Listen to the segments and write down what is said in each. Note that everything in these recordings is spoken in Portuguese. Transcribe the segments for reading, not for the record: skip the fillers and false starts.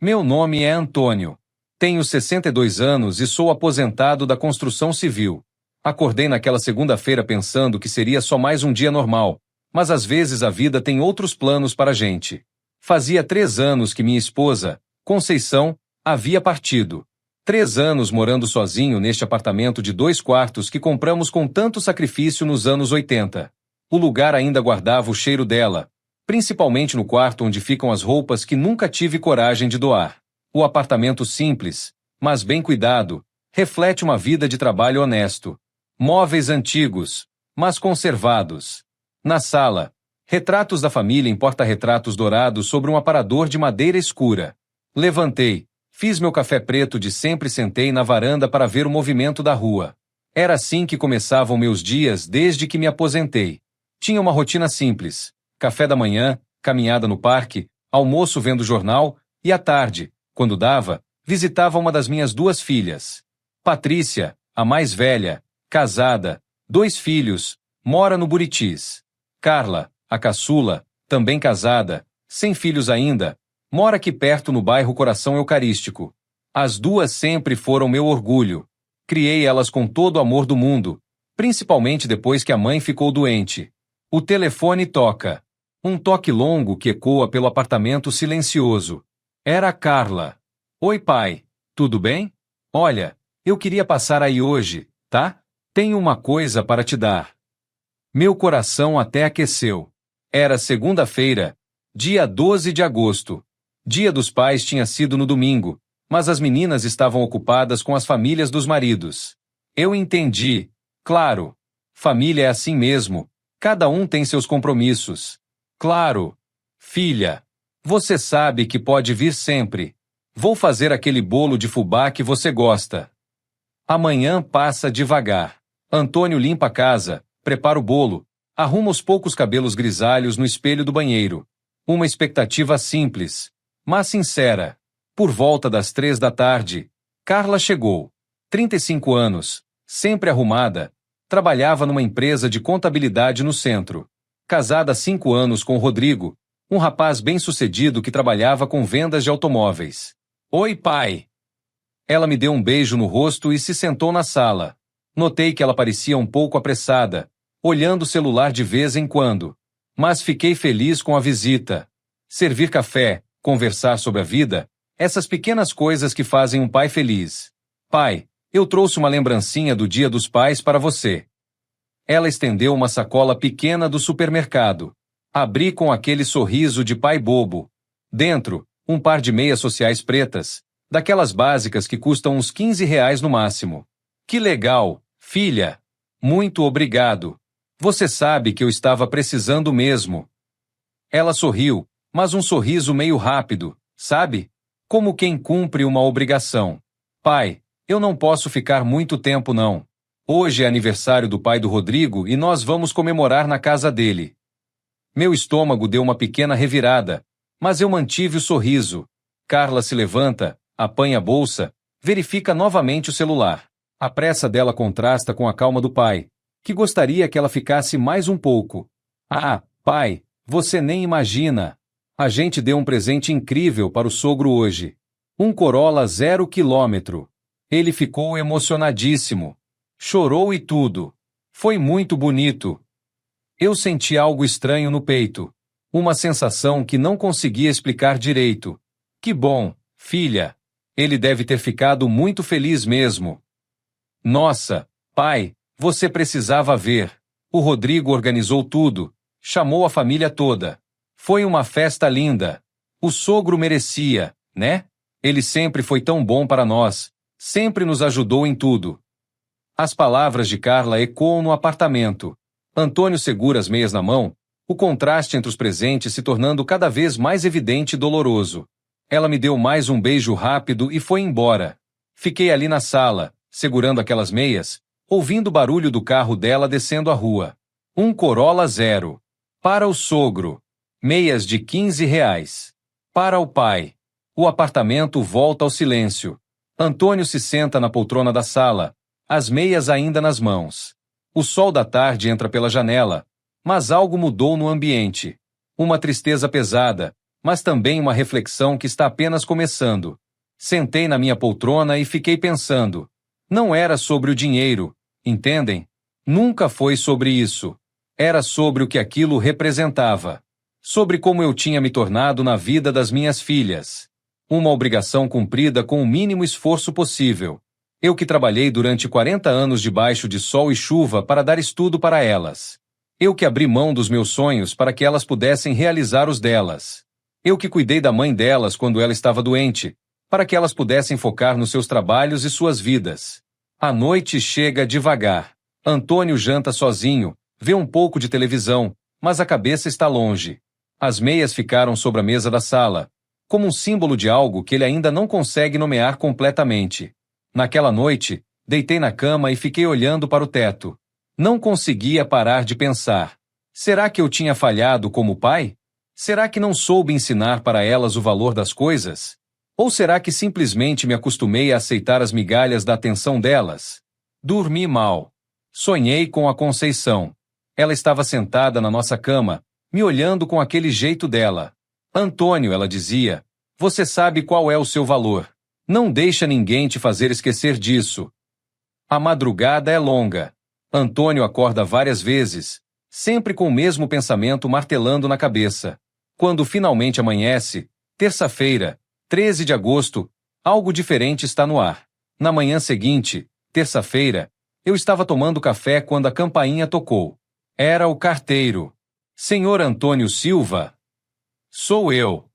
Meu nome é Antônio. Tenho 62 anos e sou aposentado da construção civil. Acordei naquela segunda-feira pensando que seria só mais um dia normal, mas às vezes a vida tem outros planos para a gente. Fazia 3 anos que minha esposa, Conceição, havia partido. 3 anos morando sozinho neste apartamento de 2 quartos que compramos com tanto sacrifício nos anos 80. O lugar ainda guardava o cheiro dela, principalmente no quarto onde ficam as roupas que nunca tive coragem de doar. O apartamento simples, mas bem cuidado, reflete uma vida de trabalho honesto. Móveis antigos, mas conservados. Na sala, retratos da família em porta-retratos dourados sobre um aparador de madeira escura. Levantei, fiz meu café preto de sempre e sentei na varanda para ver o movimento da rua. Era assim que começavam meus dias desde que me aposentei. Tinha uma rotina simples: café da manhã, caminhada no parque, almoço vendo jornal e à tarde, quando dava, visitava uma das minhas 2 filhas. Patrícia, a mais velha, casada, 2 filhos, mora no Buritis. Carla, a caçula, também casada, sem filhos ainda, mora aqui perto no bairro Coração Eucarístico. As 2 sempre foram meu orgulho. Criei elas com todo o amor do mundo, principalmente depois que a mãe ficou doente. O telefone toca. Um toque longo que ecoa pelo apartamento silencioso. Era a Carla. Oi, pai. Tudo bem? Olha, eu queria passar aí hoje, tá? Tenho uma coisa para te dar. Meu coração até aqueceu. Era segunda-feira, dia 12 de agosto. Dia dos Pais tinha sido no domingo, mas as meninas estavam ocupadas com as famílias dos maridos. Eu entendi. Claro. Família é assim mesmo. Cada um tem seus compromissos. Claro. Filha, você sabe que pode vir sempre. Vou fazer aquele bolo de fubá que você gosta. Amanhã passa devagar. Antônio limpa a casa, prepara o bolo, arruma os poucos cabelos grisalhos no espelho do banheiro. Uma expectativa simples, mas sincera. Por volta das 3 da tarde, Carla chegou. 35 anos, sempre arrumada, trabalhava numa empresa de contabilidade no centro. Casada há 5 anos com Rodrigo, um rapaz bem-sucedido que trabalhava com vendas de automóveis. Oi, pai! Ela me deu um beijo no rosto e se sentou na sala. Notei que ela parecia um pouco apressada, olhando o celular de vez em quando. Mas fiquei feliz com a visita. Servir café, conversar sobre a vida, essas pequenas coisas que fazem um pai feliz. Pai, eu trouxe uma lembrancinha do Dia dos Pais para você. Ela estendeu uma sacola pequena do supermercado. Abri com aquele sorriso de pai bobo. Dentro, um par de meias sociais pretas, daquelas básicas que custam uns R$ 15 no máximo. Que legal, filha! Muito obrigado. Você sabe que eu estava precisando mesmo. Ela sorriu, mas um sorriso meio rápido, sabe? Como quem cumpre uma obrigação. Pai, eu não posso ficar muito tempo não. Hoje é aniversário do pai do Rodrigo e nós vamos comemorar na casa dele. Meu estômago deu uma pequena revirada, mas eu mantive o sorriso. Carla se levanta, apanha a bolsa, verifica novamente o celular. A pressa dela contrasta com a calma do pai, que gostaria que ela ficasse mais um pouco. Ah, pai, você nem imagina. A gente deu um presente incrível para o sogro hoje. Um Corolla 0 km. Ele ficou emocionadíssimo. Chorou e tudo. Foi muito bonito. Eu senti algo estranho no peito. Uma sensação que não conseguia explicar direito. Que bom, filha. Ele deve ter ficado muito feliz mesmo. Nossa, pai, você precisava ver. O Rodrigo organizou tudo. Chamou a família toda. Foi uma festa linda. O sogro merecia, né? Ele sempre foi tão bom para nós. Sempre nos ajudou em tudo. As palavras de Carla ecoam no apartamento. Antônio segura as meias na mão, o contraste entre os presentes se tornando cada vez mais evidente e doloroso. Ela me deu mais um beijo rápido e foi embora. Fiquei ali na sala, segurando aquelas meias, ouvindo o barulho do carro dela descendo a rua. Um Corolla 0. Para o sogro. Meias de R$ 15. Para o pai. O apartamento volta ao silêncio. Antônio se senta na poltrona da sala, as meias ainda nas mãos. O sol da tarde entra pela janela, mas algo mudou no ambiente. Uma tristeza pesada, mas também uma reflexão que está apenas começando. Sentei na minha poltrona e fiquei pensando. Não era sobre o dinheiro, entendem? Nunca foi sobre isso. Era sobre o que aquilo representava. Sobre como eu tinha me tornado na vida das minhas filhas. Uma obrigação cumprida com o mínimo esforço possível. Eu que trabalhei durante 40 anos debaixo de sol e chuva para dar estudo para elas. Eu que abri mão dos meus sonhos para que elas pudessem realizar os delas. Eu que cuidei da mãe delas quando ela estava doente, para que elas pudessem focar nos seus trabalhos e suas vidas. A noite chega devagar. Antônio janta sozinho, vê um pouco de televisão, mas a cabeça está longe. As meias ficaram sobre a mesa da sala, como um símbolo de algo que ele ainda não consegue nomear completamente. Naquela noite, deitei na cama e fiquei olhando para o teto. Não conseguia parar de pensar. Será que eu tinha falhado como pai? Será que não soube ensinar para elas o valor das coisas? Ou será que simplesmente me acostumei a aceitar as migalhas da atenção delas? Dormi mal. Sonhei com a Conceição. Ela estava sentada na nossa cama, me olhando com aquele jeito dela. Antônio, ela dizia, você sabe qual é o seu valor. Não deixa ninguém te fazer esquecer disso. A madrugada é longa. Antônio acorda várias vezes, sempre com o mesmo pensamento martelando na cabeça. Quando finalmente amanhece, terça-feira, 13 de agosto, algo diferente está no ar. Na manhã seguinte, terça-feira, eu estava tomando café quando a campainha tocou. Era o carteiro. Senhor Antônio Silva? Sou eu.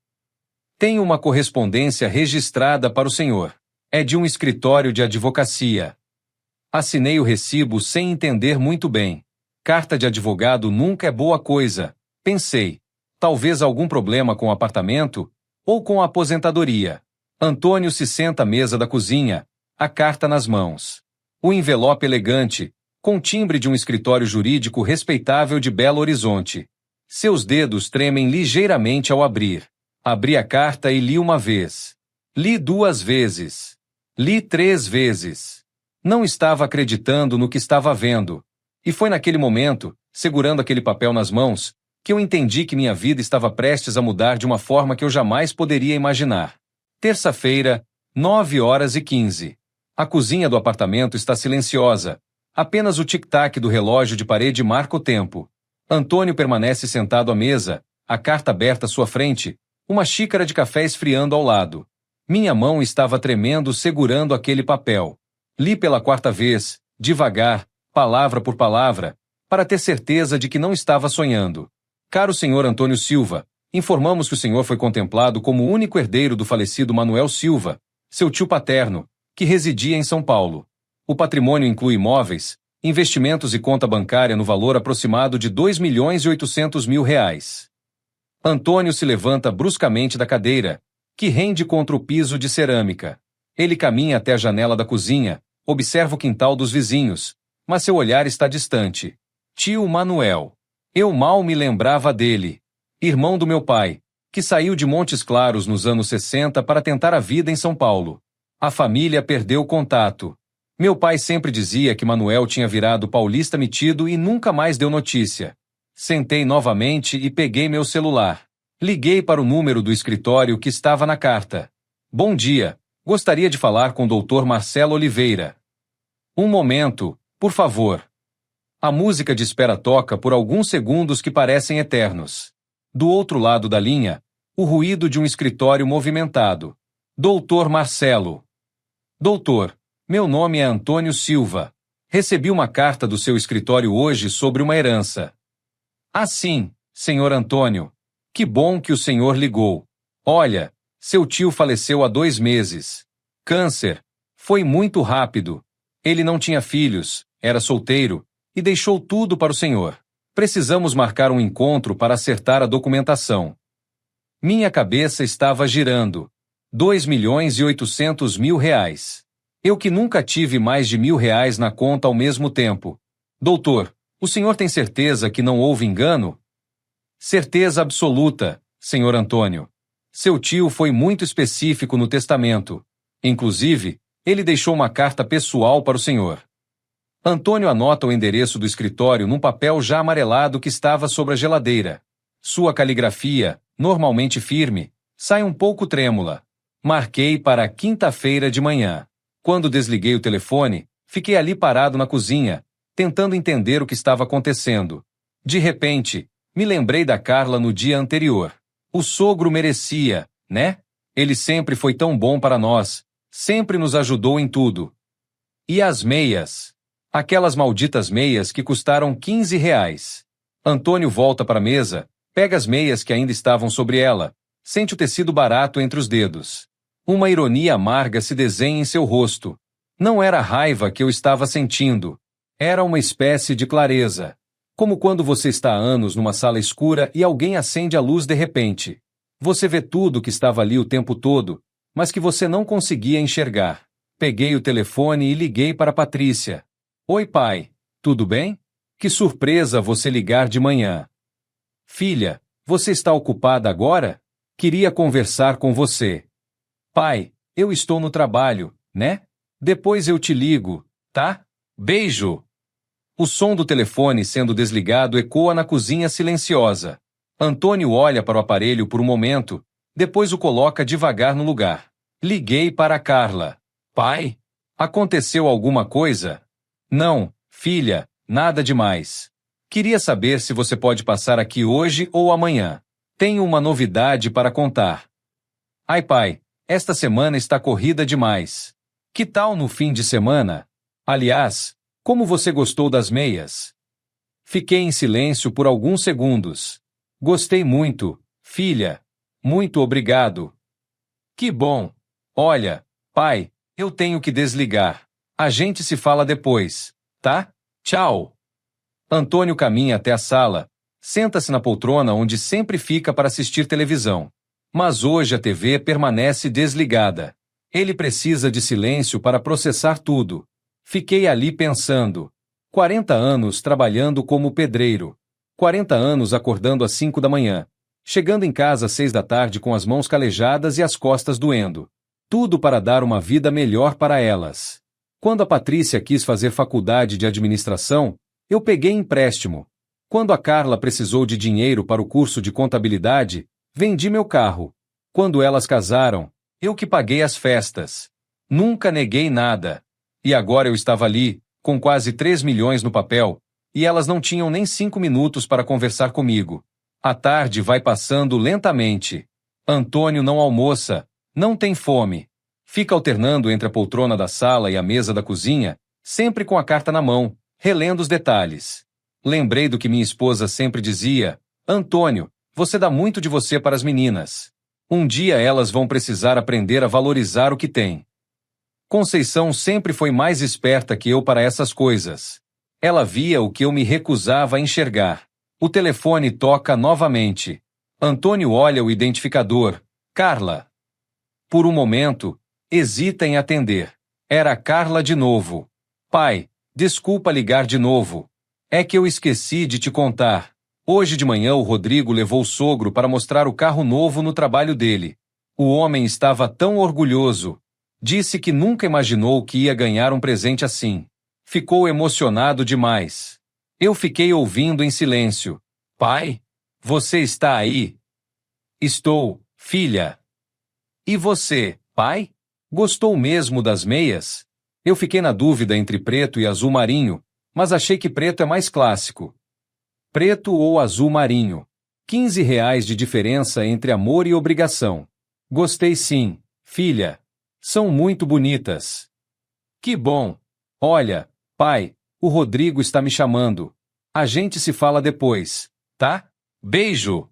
Tenho uma correspondência registrada para o senhor. É de um escritório de advocacia. Assinei o recibo sem entender muito bem. Carta de advogado nunca é boa coisa. Pensei. Talvez algum problema com o apartamento ou com a aposentadoria. Antônio se senta à mesa da cozinha, a carta nas mãos. O envelope elegante, com timbre de um escritório jurídico respeitável de Belo Horizonte. Seus dedos tremem ligeiramente ao abrir. Abri a carta e li uma vez. Li 2 vezes. Li 3 vezes. Não estava acreditando no que estava vendo. E foi naquele momento, segurando aquele papel nas mãos, que eu entendi que minha vida estava prestes a mudar de uma forma que eu jamais poderia imaginar. Terça-feira, 9h15. A cozinha do apartamento está silenciosa. Apenas o tic-tac do relógio de parede marca o tempo. Antônio permanece sentado à mesa, a carta aberta à sua frente, uma xícara de café esfriando ao lado. Minha mão estava tremendo segurando aquele papel. Li pela 4ª vez, devagar, palavra por palavra, para ter certeza de que não estava sonhando. Caro senhor Antônio Silva, informamos que o senhor foi contemplado como o único herdeiro do falecido Manuel Silva, seu tio paterno, que residia em São Paulo. O patrimônio inclui imóveis, investimentos e conta bancária no valor aproximado de R$ 2.800.000. Antônio se levanta bruscamente da cadeira, que rende contra o piso de cerâmica. Ele caminha até a janela da cozinha, observa o quintal dos vizinhos, mas seu olhar está distante. Tio Manuel. Eu mal me lembrava dele. Irmão do meu pai, que saiu de Montes Claros nos anos 60 para tentar a vida em São Paulo. A família perdeu contato. Meu pai sempre dizia que Manuel tinha virado paulista metido e nunca mais deu notícia. Sentei novamente e peguei meu celular. Liguei para o número do escritório que estava na carta. Bom dia, gostaria de falar com o Dr. Marcelo Oliveira. Um momento, por favor. A música de espera toca por alguns segundos que parecem eternos. Do outro lado da linha, o ruído de um escritório movimentado. Dr. Marcelo. Doutor, meu nome é Antônio Silva. Recebi uma carta do seu escritório hoje sobre uma herança. Ah, sim, senhor Antônio. Que bom que o senhor ligou. Olha, seu tio faleceu há 2 meses. Câncer. Foi muito rápido. Ele não tinha filhos, era solteiro, e deixou tudo para o senhor. Precisamos marcar um encontro para acertar a documentação. Minha cabeça estava girando. R$ 2.800.000. Eu que nunca tive mais de R$ 1.000 na conta ao mesmo tempo. Doutor, o senhor tem certeza que não houve engano? Certeza absoluta, senhor Antônio. Seu tio foi muito específico no testamento. Inclusive, ele deixou uma carta pessoal para o senhor. Antônio anota o endereço do escritório num papel já amarelado que estava sobre a geladeira. Sua caligrafia, normalmente firme, sai um pouco trêmula. Marquei para quinta-feira de manhã. Quando desliguei o telefone, fiquei ali parado na cozinha, tentando entender o que estava acontecendo. De repente, me lembrei da Carla no dia anterior. O sogro merecia, né? Ele sempre foi tão bom para nós, sempre nos ajudou em tudo. E as meias? Aquelas malditas meias que custaram R$ 15. Antônio volta para a mesa, pega as meias que ainda estavam sobre ela, sente o tecido barato entre os dedos. Uma ironia amarga se desenha em seu rosto. Não era a raiva que eu estava sentindo. Era uma espécie de clareza. Como quando você está há anos numa sala escura e alguém acende a luz de repente. Você vê tudo que estava ali o tempo todo, mas que você não conseguia enxergar. Peguei o telefone e liguei para Patrícia. Oi, pai. Tudo bem? Que surpresa você ligar de manhã. Filha, você está ocupada agora? Queria conversar com você. Pai, eu estou no trabalho, né? Depois eu te ligo, tá? Beijo! O som do telefone sendo desligado ecoa na cozinha silenciosa. Antônio olha para o aparelho por um momento, depois o coloca devagar no lugar. Liguei para a Carla. Pai? Aconteceu alguma coisa? Não, filha, nada demais. Queria saber se você pode passar aqui hoje ou amanhã. Tenho uma novidade para contar. Ai, pai, esta semana está corrida demais. Que tal no fim de semana? Aliás, como você gostou das meias? Fiquei em silêncio por alguns segundos. Gostei muito, filha. Muito obrigado. Que bom. Olha, pai, eu tenho que desligar. A gente se fala depois, tá? Tchau. Antônio caminha até a sala, senta-se na poltrona onde sempre fica para assistir televisão. Mas hoje a TV permanece desligada. Ele precisa de silêncio para processar tudo. Fiquei ali pensando. 40 anos trabalhando como pedreiro. 40 anos acordando às 5 da manhã. Chegando em casa às 6 da tarde com as mãos calejadas e as costas doendo. Tudo para dar uma vida melhor para elas. Quando a Patrícia quis fazer faculdade de administração, eu peguei empréstimo. Quando a Carla precisou de dinheiro para o curso de contabilidade, vendi meu carro. Quando elas casaram, eu que paguei as festas. Nunca neguei nada. E agora eu estava ali, com quase 3 milhões no papel, e elas não tinham nem 5 minutos para conversar comigo. A tarde vai passando lentamente. Antônio não almoça, não tem fome. Fica alternando entre a poltrona da sala e a mesa da cozinha, sempre com a carta na mão, relendo os detalhes. Lembrei do que minha esposa sempre dizia: Antônio, você dá muito de você para as meninas. Um dia elas vão precisar aprender a valorizar o que têm. Conceição sempre foi mais esperta que eu para essas coisas. Ela via o que eu me recusava a enxergar. O telefone toca novamente. Antônio olha o identificador. Carla. Por um momento, hesita em atender. Era Carla de novo. Pai, desculpa ligar de novo. É que eu esqueci de te contar. Hoje de manhã o Rodrigo levou o sogro para mostrar o carro novo no trabalho dele. O homem estava tão orgulhoso. Disse que nunca imaginou que ia ganhar um presente assim. Ficou emocionado demais. Eu fiquei ouvindo em silêncio. Pai? Você está aí? Estou, filha. E você, pai? Gostou mesmo das meias? Eu fiquei na dúvida entre preto e azul marinho, mas achei que preto é mais clássico. Preto ou azul marinho. R$ 15 de diferença entre amor e obrigação. Gostei sim, filha. São muito bonitas. Que bom. Olha, pai, o Rodrigo está me chamando. A gente se fala depois, tá? Beijo.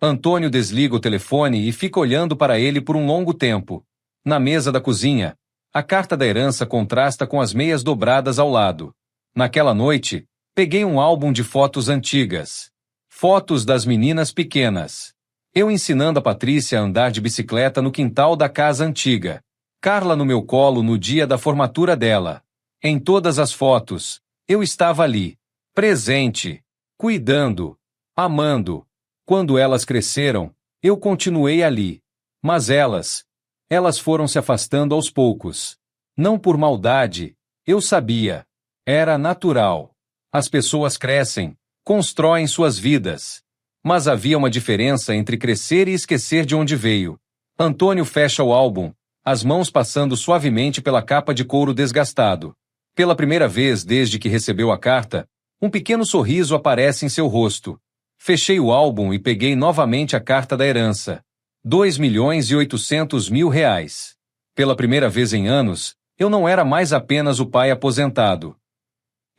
Antônio desliga o telefone e fica olhando para ele por um longo tempo. Na mesa da cozinha, a carta da herança contrasta com as meias dobradas ao lado. Naquela noite, peguei um álbum de fotos antigas. Fotos das meninas pequenas. Eu ensinando a Patrícia a andar de bicicleta no quintal da casa antiga. Carla no meu colo no dia da formatura dela. Em todas as fotos, eu estava ali, presente, cuidando, amando. Quando elas cresceram, eu continuei ali. Mas elas foram se afastando aos poucos. Não por maldade, eu sabia. Era natural. As pessoas crescem, constroem suas vidas. Mas havia uma diferença entre crescer e esquecer de onde veio. Antônio fecha o álbum, as mãos passando suavemente pela capa de couro desgastado. Pela primeira vez desde que recebeu a carta, um pequeno sorriso aparece em seu rosto. Fechei o álbum e peguei novamente a carta da herança. 2.800.000 reais. Pela primeira vez em anos, eu não era mais apenas o pai aposentado.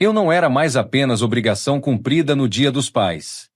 Eu não era mais apenas obrigação cumprida no Dia dos Pais.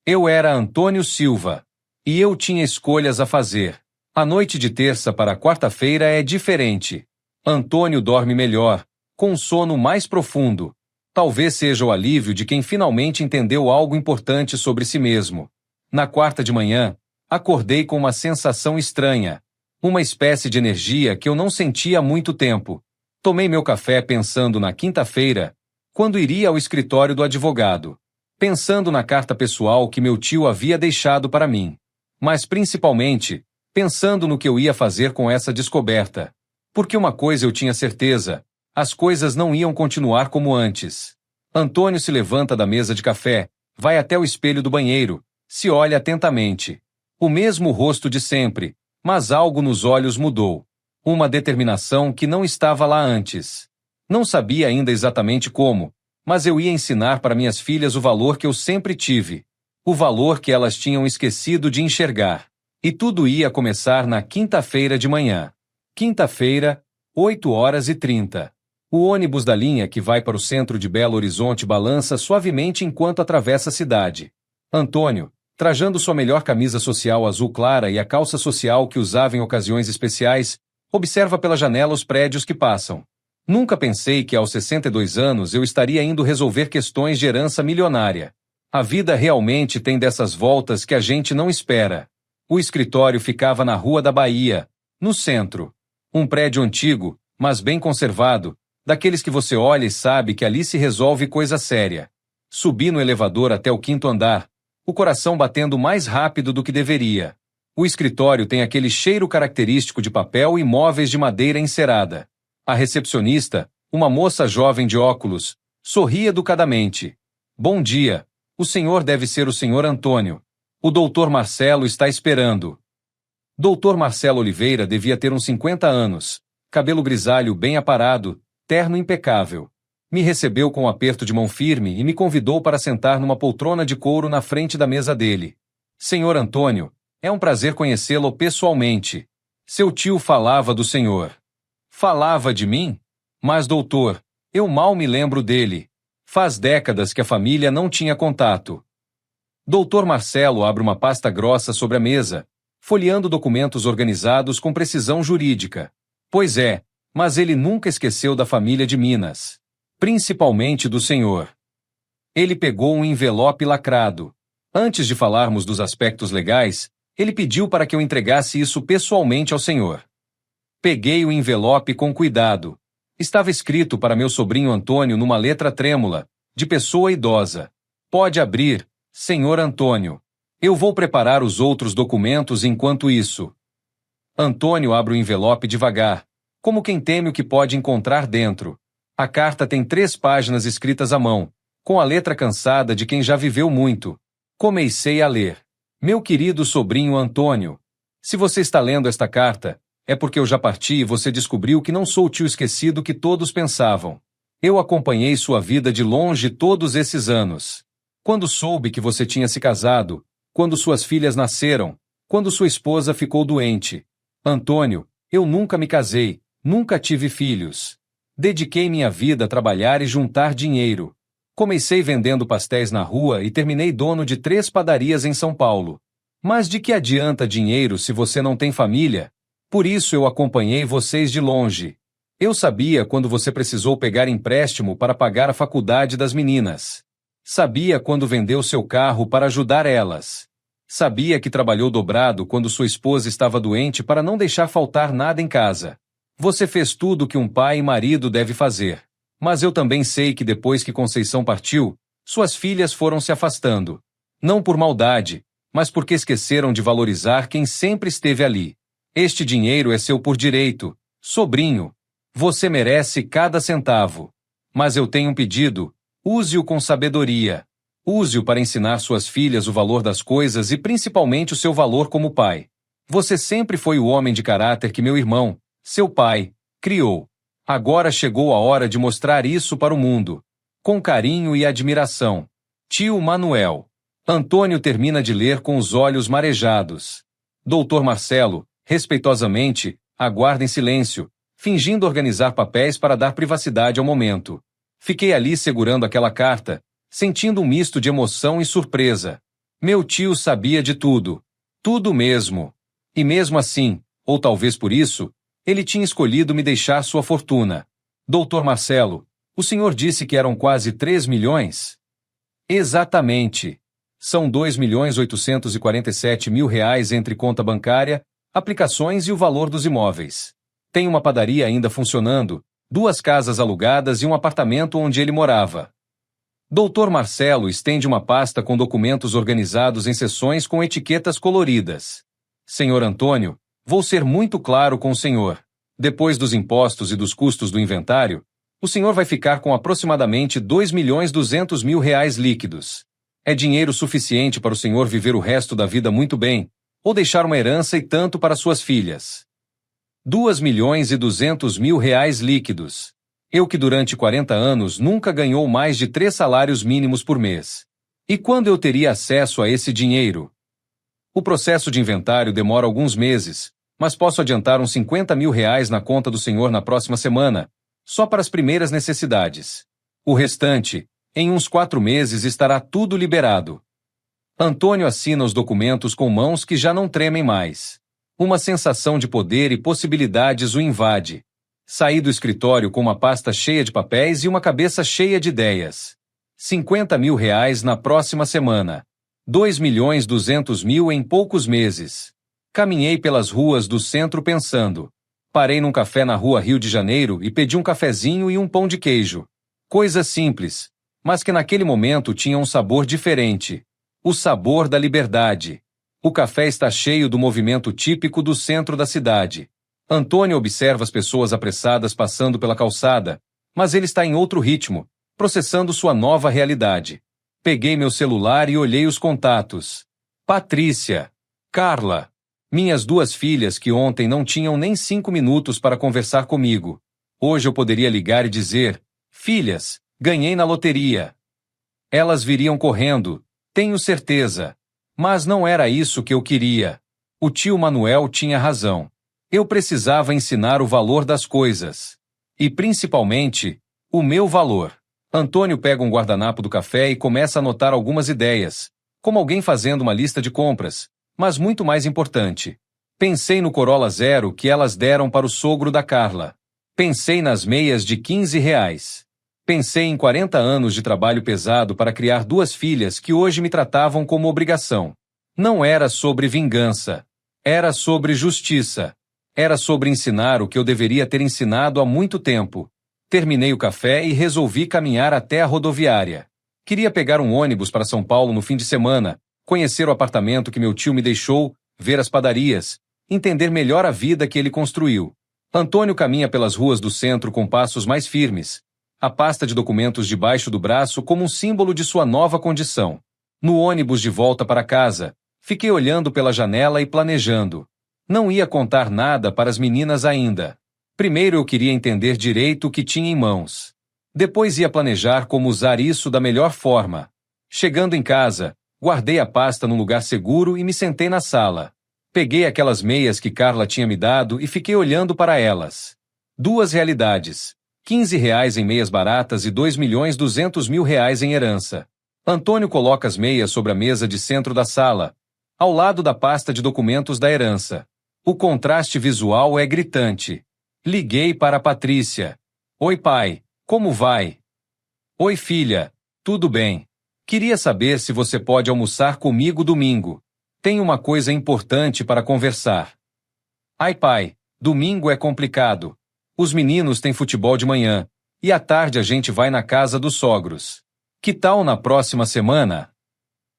Eu era Antônio Silva. E eu tinha escolhas a fazer. A noite de terça para quarta-feira é diferente. Antônio dorme melhor, com um sono mais profundo. Talvez seja o alívio de quem finalmente entendeu algo importante sobre si mesmo. Na quarta de manhã, acordei com uma sensação estranha. Uma espécie de energia que eu não sentia há muito tempo. Tomei meu café pensando na quinta-feira, quando iria ao escritório do advogado. Pensando na carta pessoal que meu tio havia deixado para mim. Mas principalmente, pensando no que eu ia fazer com essa descoberta. Porque uma coisa eu tinha certeza, as coisas não iam continuar como antes. Antônio se levanta da mesa de café, vai até o espelho do banheiro, se olha atentamente. O mesmo rosto de sempre, mas algo nos olhos mudou. Uma determinação que não estava lá antes. Não sabia ainda exatamente como, mas eu ia ensinar para minhas filhas o valor que eu sempre tive. O valor que elas tinham esquecido de enxergar. E tudo ia começar na quinta-feira de manhã. Quinta-feira, 8h30. O ônibus da linha que vai para o centro de Belo Horizonte balança suavemente enquanto atravessa a cidade. Antônio, trajando sua melhor camisa social azul clara e a calça social que usava em ocasiões especiais, observa pela janela os prédios que passam. Nunca pensei que aos 62 anos eu estaria indo resolver questões de herança milionária. A vida realmente tem dessas voltas que a gente não espera. O escritório ficava na Rua da Bahia, no centro. Um prédio antigo, mas bem conservado, daqueles que você olha e sabe que ali se resolve coisa séria. Subi no elevador até o 5º andar, o coração batendo mais rápido do que deveria. O escritório tem aquele cheiro característico de papel e móveis de madeira encerada. A recepcionista, uma moça jovem de óculos, sorri educadamente. Bom dia. O senhor deve ser o senhor Antônio. O doutor Marcelo está esperando. Doutor Marcelo Oliveira devia ter uns 50 anos, cabelo grisalho bem aparado, terno impecável. Me recebeu com um aperto de mão firme e me convidou para sentar numa poltrona de couro na frente da mesa dele. Senhor Antônio, é um prazer conhecê-lo pessoalmente. Seu tio falava do senhor. Falava de mim? Mas, doutor, eu mal me lembro dele. Faz décadas que a família não tinha contato. Doutor Marcelo abre uma pasta grossa sobre a mesa, folheando documentos organizados com precisão jurídica. Pois é, mas ele nunca esqueceu da família de Minas. Principalmente do senhor. Ele pegou um envelope lacrado. Antes de falarmos dos aspectos legais, ele pediu para que eu entregasse isso pessoalmente ao senhor. Peguei o envelope com cuidado. Estava escrito para meu sobrinho Antônio numa letra trêmula, de pessoa idosa. Pode abrir, senhor Antônio. Eu vou preparar os outros documentos enquanto isso. Antônio abre o envelope devagar, como quem teme o que pode encontrar dentro. A carta tem 3 páginas escritas à mão, com a letra cansada de quem já viveu muito. Comecei a ler. Meu querido sobrinho Antônio, se você está lendo esta carta, é porque eu já parti e você descobriu que não sou o tio esquecido que todos pensavam. Eu acompanhei sua vida de longe todos esses anos. Quando soube que você tinha se casado, quando suas filhas nasceram, quando sua esposa ficou doente. Antônio, eu nunca me casei, nunca tive filhos. Dediquei minha vida a trabalhar e juntar dinheiro. Comecei vendendo pastéis na rua e terminei dono de 3 padarias em São Paulo. Mas de que adianta dinheiro se você não tem família? Por isso eu acompanhei vocês de longe. Eu sabia quando você precisou pegar empréstimo para pagar a faculdade das meninas. Sabia quando vendeu seu carro para ajudar elas. Sabia que trabalhou dobrado quando sua esposa estava doente para não deixar faltar nada em casa. Você fez tudo o que um pai e marido deve fazer. Mas eu também sei que depois que Conceição partiu, suas filhas foram se afastando. Não por maldade, mas porque esqueceram de valorizar quem sempre esteve ali. Este dinheiro é seu por direito, sobrinho. Você merece cada centavo. Mas eu tenho um pedido, use-o com sabedoria. Use-o para ensinar suas filhas o valor das coisas e principalmente o seu valor como pai. Você sempre foi o homem de caráter que meu irmão, seu pai, criou. Agora chegou a hora de mostrar isso para o mundo. Com carinho e admiração. Tio Manuel. Antônio termina de ler com os olhos marejados. Doutor Marcelo, respeitosamente, aguarda em silêncio, fingindo organizar papéis para dar privacidade ao momento. Fiquei ali segurando aquela carta, sentindo um misto de emoção e surpresa. Meu tio sabia de tudo. Tudo mesmo. E mesmo assim, ou talvez por isso, ele tinha escolhido me deixar sua fortuna. Doutor Marcelo, o senhor disse que eram quase 3 milhões? Exatamente. São 2.847.000 reais entre conta bancária, aplicações e o valor dos imóveis. Tem uma padaria ainda funcionando, 2 casas alugadas e um apartamento onde ele morava. Doutor Marcelo estende uma pasta com documentos organizados em seções com etiquetas coloridas. Senhor Antônio, vou ser muito claro com o senhor. Depois dos impostos e dos custos do inventário, o senhor vai ficar com aproximadamente 2.200.000 reais líquidos. É dinheiro suficiente para o senhor viver o resto da vida muito bem, ou deixar uma herança e tanto para suas filhas. 2.200.000 reais líquidos. Eu que durante 40 anos nunca ganhou mais de 3 salários mínimos por mês. E quando eu teria acesso a esse dinheiro? O processo de inventário demora alguns meses, mas posso adiantar uns 50.000 reais na conta do senhor na próxima semana, só para as primeiras necessidades. O restante, em uns 4 meses estará tudo liberado. Antônio assina os documentos com mãos que já não tremem mais. Uma sensação de poder e possibilidades o invade. Saí do escritório com uma pasta cheia de papéis e uma cabeça cheia de ideias. 50.000 reais na próxima semana. 2.200.000 em poucos meses. Caminhei pelas ruas do centro pensando. Parei num café na rua Rio de Janeiro e pedi um cafezinho e um pão de queijo. Coisa simples, mas que naquele momento tinha um sabor diferente. O sabor da liberdade. O café está cheio do movimento típico do centro da cidade. Antônio observa as pessoas apressadas passando pela calçada, mas ele está em outro ritmo, processando sua nova realidade. Peguei meu celular e olhei os contatos. Patrícia. Carla. Minhas 2 filhas que ontem não tinham nem 5 minutos para conversar comigo. Hoje eu poderia ligar e dizer: filhas, ganhei na loteria. Elas viriam correndo, tenho certeza. Mas não era isso que eu queria. O tio Manuel tinha razão. Eu precisava ensinar o valor das coisas. E, principalmente, o meu valor. Antônio pega um guardanapo do café e começa a anotar algumas ideias, como alguém fazendo uma lista de compras, mas muito mais importante. Pensei no Corolla Zero que elas deram para o sogro da Carla. Pensei nas meias de 15 reais. Pensei em 40 anos de trabalho pesado para criar 2 filhas que hoje me tratavam como obrigação. Não era sobre vingança. Era sobre justiça. Era sobre ensinar o que eu deveria ter ensinado há muito tempo. Terminei o café e resolvi caminhar até a rodoviária. Queria pegar um ônibus para São Paulo no fim de semana, conhecer o apartamento que meu tio me deixou, ver as padarias, entender melhor a vida que ele construiu. Antônio caminha pelas ruas do centro com passos mais firmes, a pasta de documentos debaixo do braço como um símbolo de sua nova condição. No ônibus de volta para casa, fiquei olhando pela janela e planejando. Não ia contar nada para as meninas ainda. Primeiro eu queria entender direito o que tinha em mãos. Depois ia planejar como usar isso da melhor forma. Chegando em casa, guardei a pasta num lugar seguro e me sentei na sala. Peguei aquelas meias que Carla tinha me dado e fiquei olhando para elas. 2 realidades. 15 reais em meias baratas e 2.200.000 reais em herança. Antônio coloca as meias sobre a mesa de centro da sala, ao lado da pasta de documentos da herança. O contraste visual é gritante. Liguei para a Patrícia. Oi, pai. Como vai? Oi, filha. Tudo bem. Queria saber se você pode almoçar comigo domingo. Tenho uma coisa importante para conversar. Ai, pai. Domingo é complicado. Os meninos têm futebol de manhã, e à tarde a gente vai na casa dos sogros. Que tal na próxima semana?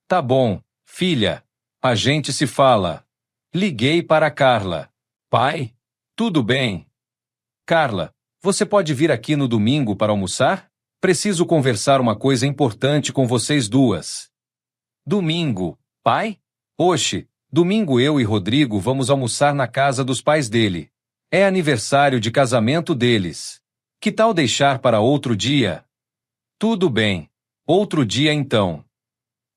Tá bom, filha. A gente se fala. Liguei para a Carla. Pai? Tudo bem. Carla, você pode vir aqui no domingo para almoçar? Preciso conversar uma coisa importante com vocês duas. Domingo, pai? Oxe, domingo eu e Rodrigo vamos almoçar na casa dos pais dele. É aniversário de casamento deles. Que tal deixar para outro dia? Tudo bem. Outro dia então.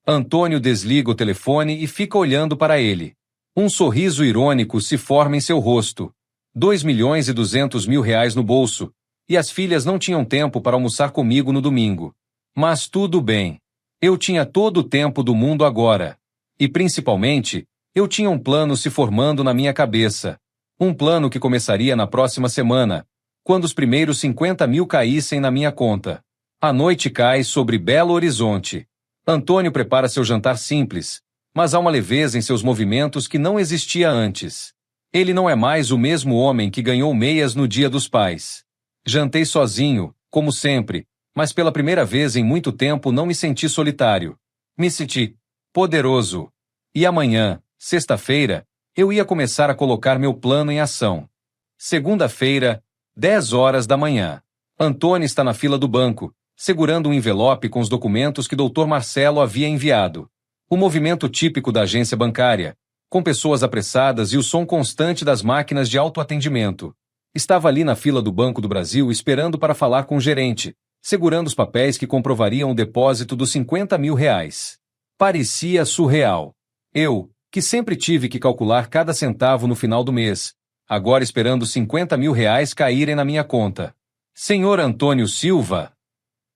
Antônio desliga o telefone e fica olhando para ele. Um sorriso irônico se forma em seu rosto. 2.200.000 no bolso. E as filhas não tinham tempo para almoçar comigo no domingo. Mas tudo bem. Eu tinha todo o tempo do mundo agora. E principalmente, eu tinha um plano se formando na minha cabeça. Um plano que começaria na próxima semana, quando os primeiros 50.000 caíssem na minha conta. A noite cai sobre Belo Horizonte. Antônio prepara seu jantar simples, mas há uma leveza em seus movimentos que não existia antes. Ele não é mais o mesmo homem que ganhou meias no Dia dos Pais. Jantei sozinho, como sempre, mas pela primeira vez em muito tempo não me senti solitário. Me senti poderoso. E amanhã, sexta-feira, eu ia começar a colocar meu plano em ação. Segunda-feira, 10 horas da manhã. Antônio está na fila do banco, segurando um envelope com os documentos que Dr. Marcelo havia enviado. O movimento típico da agência bancária, com pessoas apressadas e o som constante das máquinas de autoatendimento. Estava ali na fila do Banco do Brasil esperando para falar com o gerente, segurando os papéis que comprovariam o depósito dos 50.000 reais. Parecia surreal. Eu, que sempre tive que calcular cada centavo no final do mês, agora esperando 50.000 reais caírem na minha conta. Senhor Antônio Silva.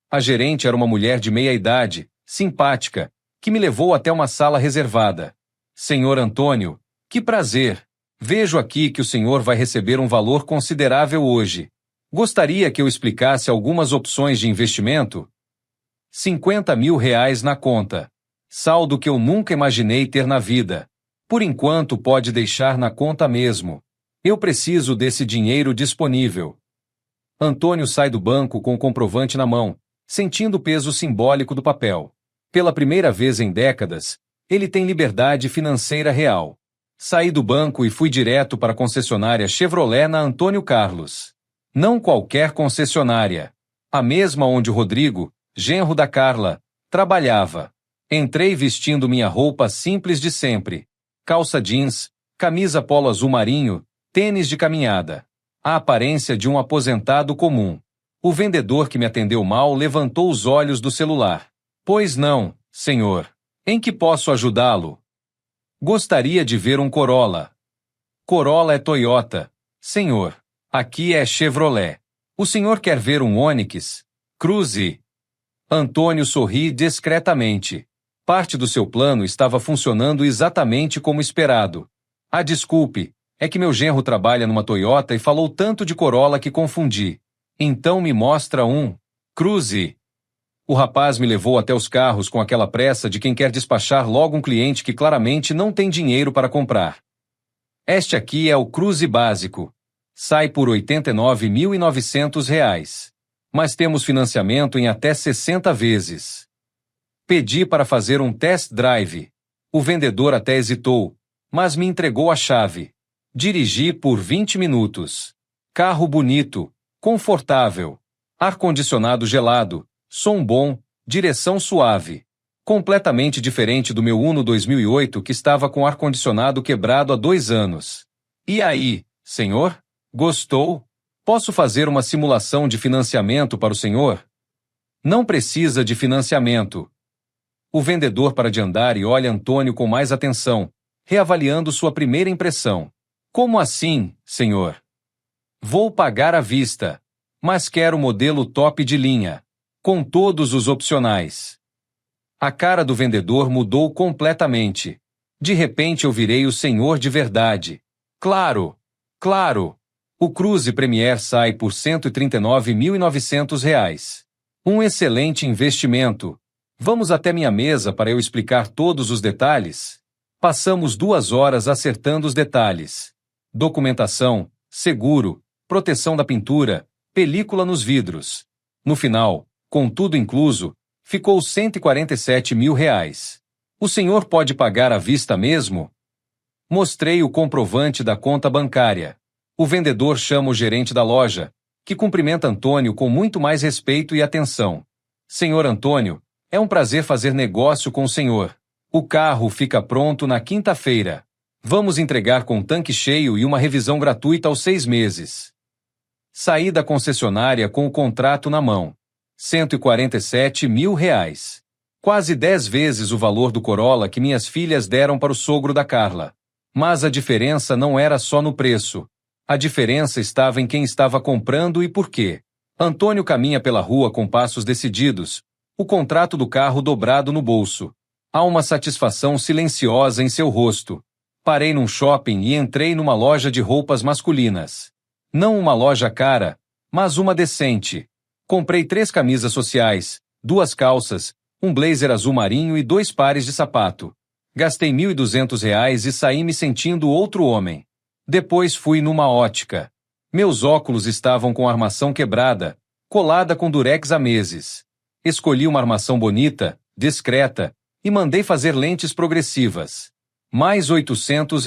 A gerente era uma mulher de meia idade, simpática, que me levou até uma sala reservada. Senhor Antônio, que prazer! Vejo aqui que o senhor vai receber um valor considerável hoje. Gostaria que eu explicasse algumas opções de investimento? 50.000 reais na conta. Saldo que eu nunca imaginei ter na vida. Por enquanto pode deixar na conta mesmo. Eu preciso desse dinheiro disponível. Antônio sai do banco com o comprovante na mão, sentindo o peso simbólico do papel. Pela primeira vez em décadas, ele tem liberdade financeira real. Saí do banco e fui direto para a concessionária Chevrolet na Antônio Carlos. Não qualquer concessionária. A mesma onde o Rodrigo, genro da Carla, trabalhava. Entrei vestindo minha roupa simples de sempre. Calça jeans, camisa polo azul marinho, tênis de caminhada. A aparência de um aposentado comum. O vendedor que me atendeu mal levantou os olhos do celular. Pois não, senhor. Em que posso ajudá-lo? Gostaria de ver um Corolla. Corolla é Toyota. Senhor. Aqui é Chevrolet. O senhor quer ver um Onix? Cruze. Antônio sorri discretamente. Parte do seu plano estava funcionando exatamente como esperado. Ah, desculpe, é que meu genro trabalha numa Toyota e falou tanto de Corolla que confundi. Então me mostra um Cruze. O rapaz me levou até os carros com aquela pressa de quem quer despachar logo um cliente que claramente não tem dinheiro para comprar. Este aqui é o Cruze básico. Sai por R$ 89.900. Mas temos financiamento em até 60 vezes. Pedi para fazer um test drive. O vendedor até hesitou, mas me entregou a chave. Dirigi por 20 minutos. Carro bonito, confortável, ar-condicionado gelado, som bom, direção suave. Completamente diferente do meu Uno 2008 que estava com ar-condicionado quebrado há 2 anos. E aí, senhor? Gostou? Posso fazer uma simulação de financiamento para o senhor? Não precisa de financiamento. O vendedor para de andar e olha Antônio com mais atenção, reavaliando sua primeira impressão. Como assim, senhor? Vou pagar à vista, mas quero o modelo top de linha, com todos os opcionais. A cara do vendedor mudou completamente. De repente eu virei o senhor de verdade. Claro, claro. O Cruze Premier sai por R$ 139.900. Um excelente investimento. Vamos até minha mesa para eu explicar todos os detalhes? Passamos 2 horas acertando os detalhes. Documentação, seguro, proteção da pintura, película nos vidros. No final, com tudo incluso, ficou R$ 147.000. O senhor pode pagar à vista mesmo? Mostrei o comprovante da conta bancária. O vendedor chama o gerente da loja, que cumprimenta Antônio com muito mais respeito e atenção. Senhor Antônio, é um prazer fazer negócio com o senhor. O carro fica pronto na quinta-feira. Vamos entregar com tanque cheio e uma revisão gratuita aos 6 meses. Saí da concessionária com o contrato na mão. R$ 147 mil. Quase 10 vezes o valor do Corolla que minhas filhas deram para o sogro da Carla. Mas a diferença não era só no preço. A diferença estava em quem estava comprando e por quê. Antônio caminha pela rua com passos decididos, o contrato do carro dobrado no bolso. Há uma satisfação silenciosa em seu rosto. Parei num shopping e entrei numa loja de roupas masculinas. Não uma loja cara, mas uma decente. Comprei 3 camisas sociais, 2 calças, um blazer azul marinho e 2 pares de sapato. Gastei R$ 1.200 e saí me sentindo outro homem. Depois fui numa ótica. Meus óculos estavam com a armação quebrada, colada com durex há meses. Escolhi uma armação bonita, discreta, e mandei fazer lentes progressivas. Mais R$ 800.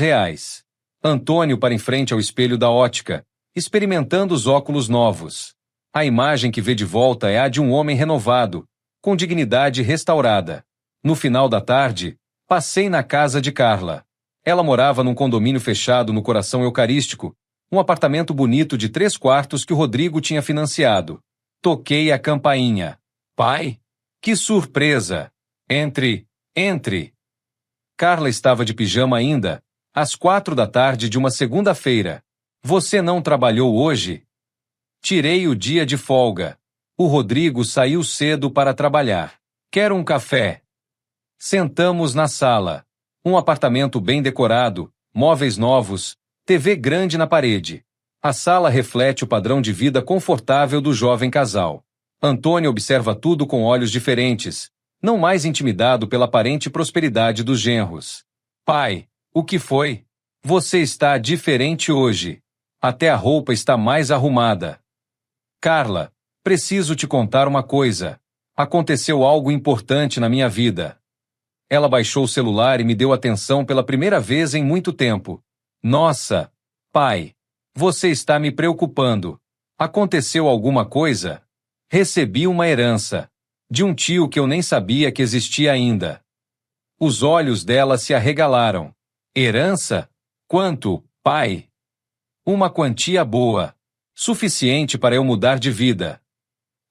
Antônio para em frente ao espelho da ótica, experimentando os óculos novos. A imagem que vê de volta é a de um homem renovado, com dignidade restaurada. No final da tarde, passei na casa de Carla. Ela morava num condomínio fechado no coração eucarístico, um apartamento bonito de 3 quartos que o Rodrigo tinha financiado. Toquei a campainha. Pai? Que surpresa! Entre. Carla estava de pijama ainda, às 4 da tarde de uma segunda-feira. Você não trabalhou hoje? Tirei o dia de folga. O Rodrigo saiu cedo para trabalhar. Quer um café? Sentamos na sala. Um apartamento bem decorado, móveis novos, TV grande na parede. A sala reflete o padrão de vida confortável do jovem casal. Antônio observa tudo com olhos diferentes, não mais intimidado pela aparente prosperidade dos genros. Pai, o que foi? Você está diferente hoje. Até a roupa está mais arrumada. Carla, preciso te contar uma coisa. Aconteceu algo importante na minha vida. Ela baixou o celular e me deu atenção pela primeira vez em muito tempo. Nossa, pai, você está me preocupando. Aconteceu alguma coisa? Recebi uma herança. De um tio que eu nem sabia que existia ainda. Os olhos dela se arregalaram. Herança? Quanto, pai? Uma quantia boa. Suficiente para eu mudar de vida.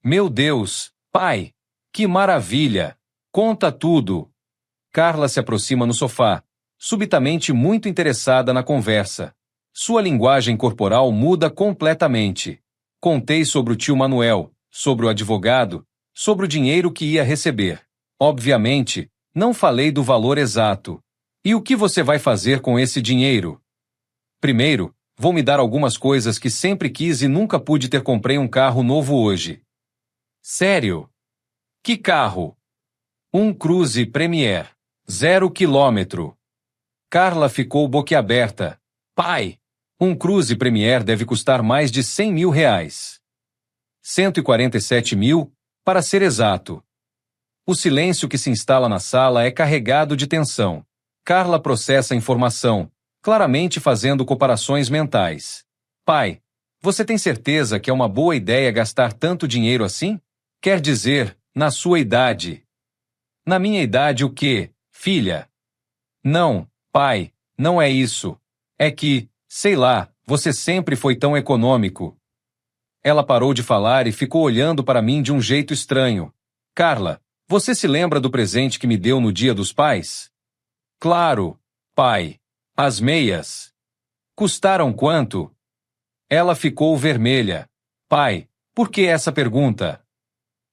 Meu Deus, pai! Que maravilha! Conta tudo! Carla se aproxima no sofá, subitamente muito interessada na conversa. Sua linguagem corporal muda completamente. Contei sobre o tio Manuel, sobre o advogado, sobre o dinheiro que ia receber. Obviamente, não falei do valor exato. E o que você vai fazer com esse dinheiro? Primeiro, vou me dar algumas coisas que sempre quis e nunca pude ter. Comprei um carro novo hoje. Sério? Que carro? Um Cruze Premier. 0 km. Carla ficou boquiaberta. Pai, um Cruze Premier deve custar mais de R$ 100 mil. 147 mil, para ser exato. O silêncio que se instala na sala é carregado de tensão. Carla processa a informação, claramente fazendo comparações mentais. Pai, você tem certeza que é uma boa ideia gastar tanto dinheiro assim? Quer dizer, na sua idade. Na minha idade o quê, filha? Não, pai, não é isso. É que, sei lá, você sempre foi tão econômico. Ela parou de falar e ficou olhando para mim de um jeito estranho. Carla, você se lembra do presente que me deu no Dia dos Pais? Claro, pai. As meias. Custaram quanto? Ela ficou vermelha. Pai, por que essa pergunta?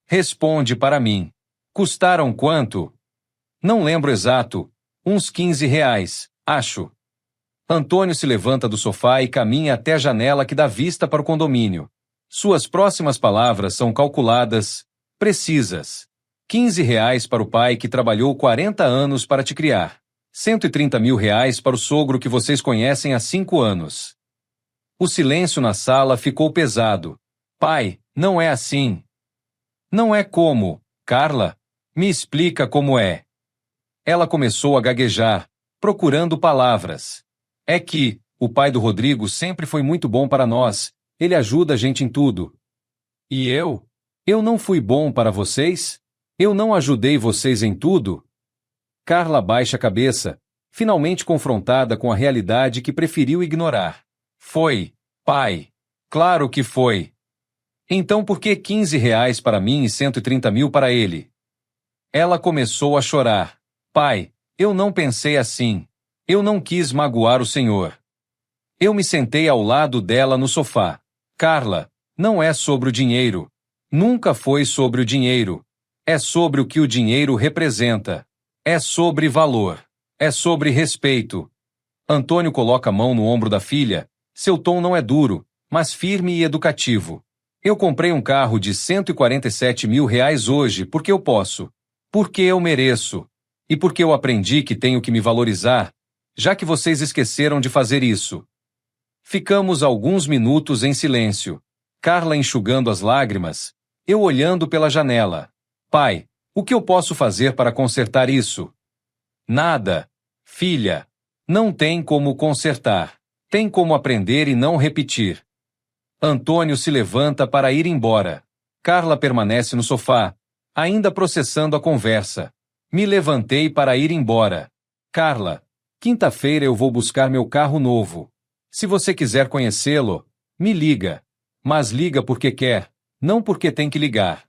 Responde para mim. Custaram quanto? Não lembro exato. Uns R$ 15, acho. Antônio se levanta do sofá e caminha até a janela que dá vista para o condomínio. Suas próximas palavras são calculadas, precisas. R$ 15 para o pai que trabalhou 40 anos para te criar. R$ 130 mil para o sogro que vocês conhecem há 5 anos. O silêncio na sala ficou pesado. Pai, não é assim. Não é como, Carla? Me explica como é. Ela começou a gaguejar, procurando palavras. É que, o pai do Rodrigo sempre foi muito bom para nós, Ele ajuda a gente em tudo. E eu? Eu não fui bom para vocês? Eu não ajudei vocês em tudo? Carla baixa a cabeça, finalmente confrontada com a realidade que preferiu ignorar. Foi, pai. Claro que foi. Então por que R$ 15 para mim e 130.000 para ele? Ela começou a chorar. Pai, eu não pensei assim. Eu não quis magoar o senhor. Eu me sentei ao lado dela no sofá. Carla, não é sobre o dinheiro. Nunca foi sobre o dinheiro. É sobre o que o dinheiro representa. É sobre valor. É sobre respeito. Antônio coloca a mão no ombro da filha. Seu tom não é duro, mas firme e educativo. Eu comprei um carro de R$ 147.000 hoje porque eu posso. Porque eu mereço. E porque eu aprendi que tenho que me valorizar, já que vocês esqueceram de fazer isso. Ficamos alguns minutos em silêncio. Carla enxugando as lágrimas. Eu olhando pela janela. Pai, o que eu posso fazer para consertar isso? Nada. Filha. Não tem como consertar. Tem como aprender e não repetir. Antônio se levanta para ir embora. Carla permanece no sofá, ainda processando a conversa. Me levantei para ir embora. Carla, quinta-feira eu vou buscar meu carro novo. Se você quiser conhecê-lo, me liga. Mas liga porque quer, não porque tem que ligar.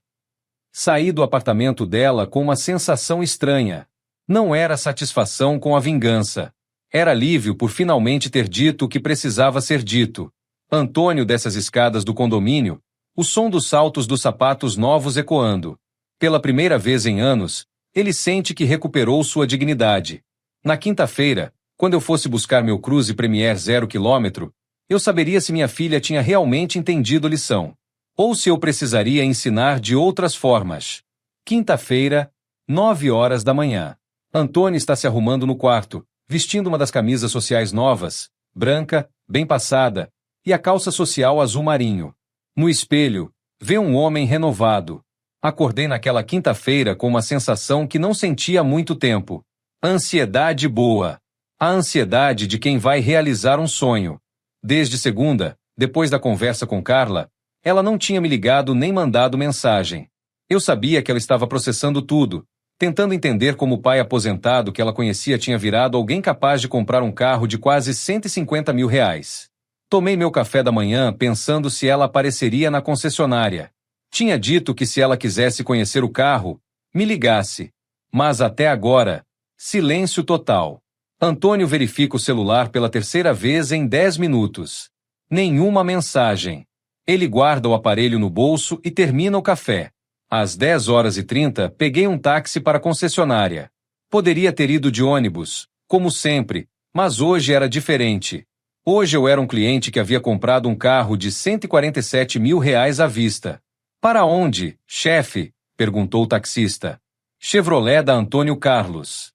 Saí do apartamento dela com uma sensação estranha. Não era satisfação com a vingança. Era alívio por finalmente ter dito o que precisava ser dito. Antônio desce as escadas do condomínio, o som dos saltos dos sapatos novos ecoando. Pela primeira vez em anos, ele sente que recuperou sua dignidade. Na quinta-feira, quando eu fosse buscar meu Cruze Premier 0 km, eu saberia se minha filha tinha realmente entendido a lição. Ou se eu precisaria ensinar de outras formas. Quinta-feira, 9 horas da manhã. Antônio está se arrumando no quarto, vestindo uma das camisas sociais novas, branca, bem passada, e a calça social azul marinho. No espelho, vê um homem renovado. Acordei naquela quinta-feira com uma sensação que não sentia há muito tempo. Ansiedade boa. A ansiedade de quem vai realizar um sonho. Desde segunda, depois da conversa com Carla, ela não tinha me ligado nem mandado mensagem. Eu sabia que ela estava processando tudo, tentando entender como o pai aposentado que ela conhecia tinha virado alguém capaz de comprar um carro de quase R$ 150.000. Tomei meu café da manhã pensando se ela apareceria na concessionária. Tinha dito que se ela quisesse conhecer o carro, me ligasse. Mas até agora, silêncio total. Antônio verifica o celular pela terceira vez em 10 minutos. Nenhuma mensagem. Ele guarda o aparelho no bolso e termina o café. Às 10h30, peguei um táxi para a concessionária. Poderia ter ido de ônibus, como sempre, mas hoje era diferente. Hoje eu era um cliente que havia comprado um carro de R$ 147.000 à vista. Para onde, chefe? Perguntou o taxista. Chevrolet da Antônio Carlos.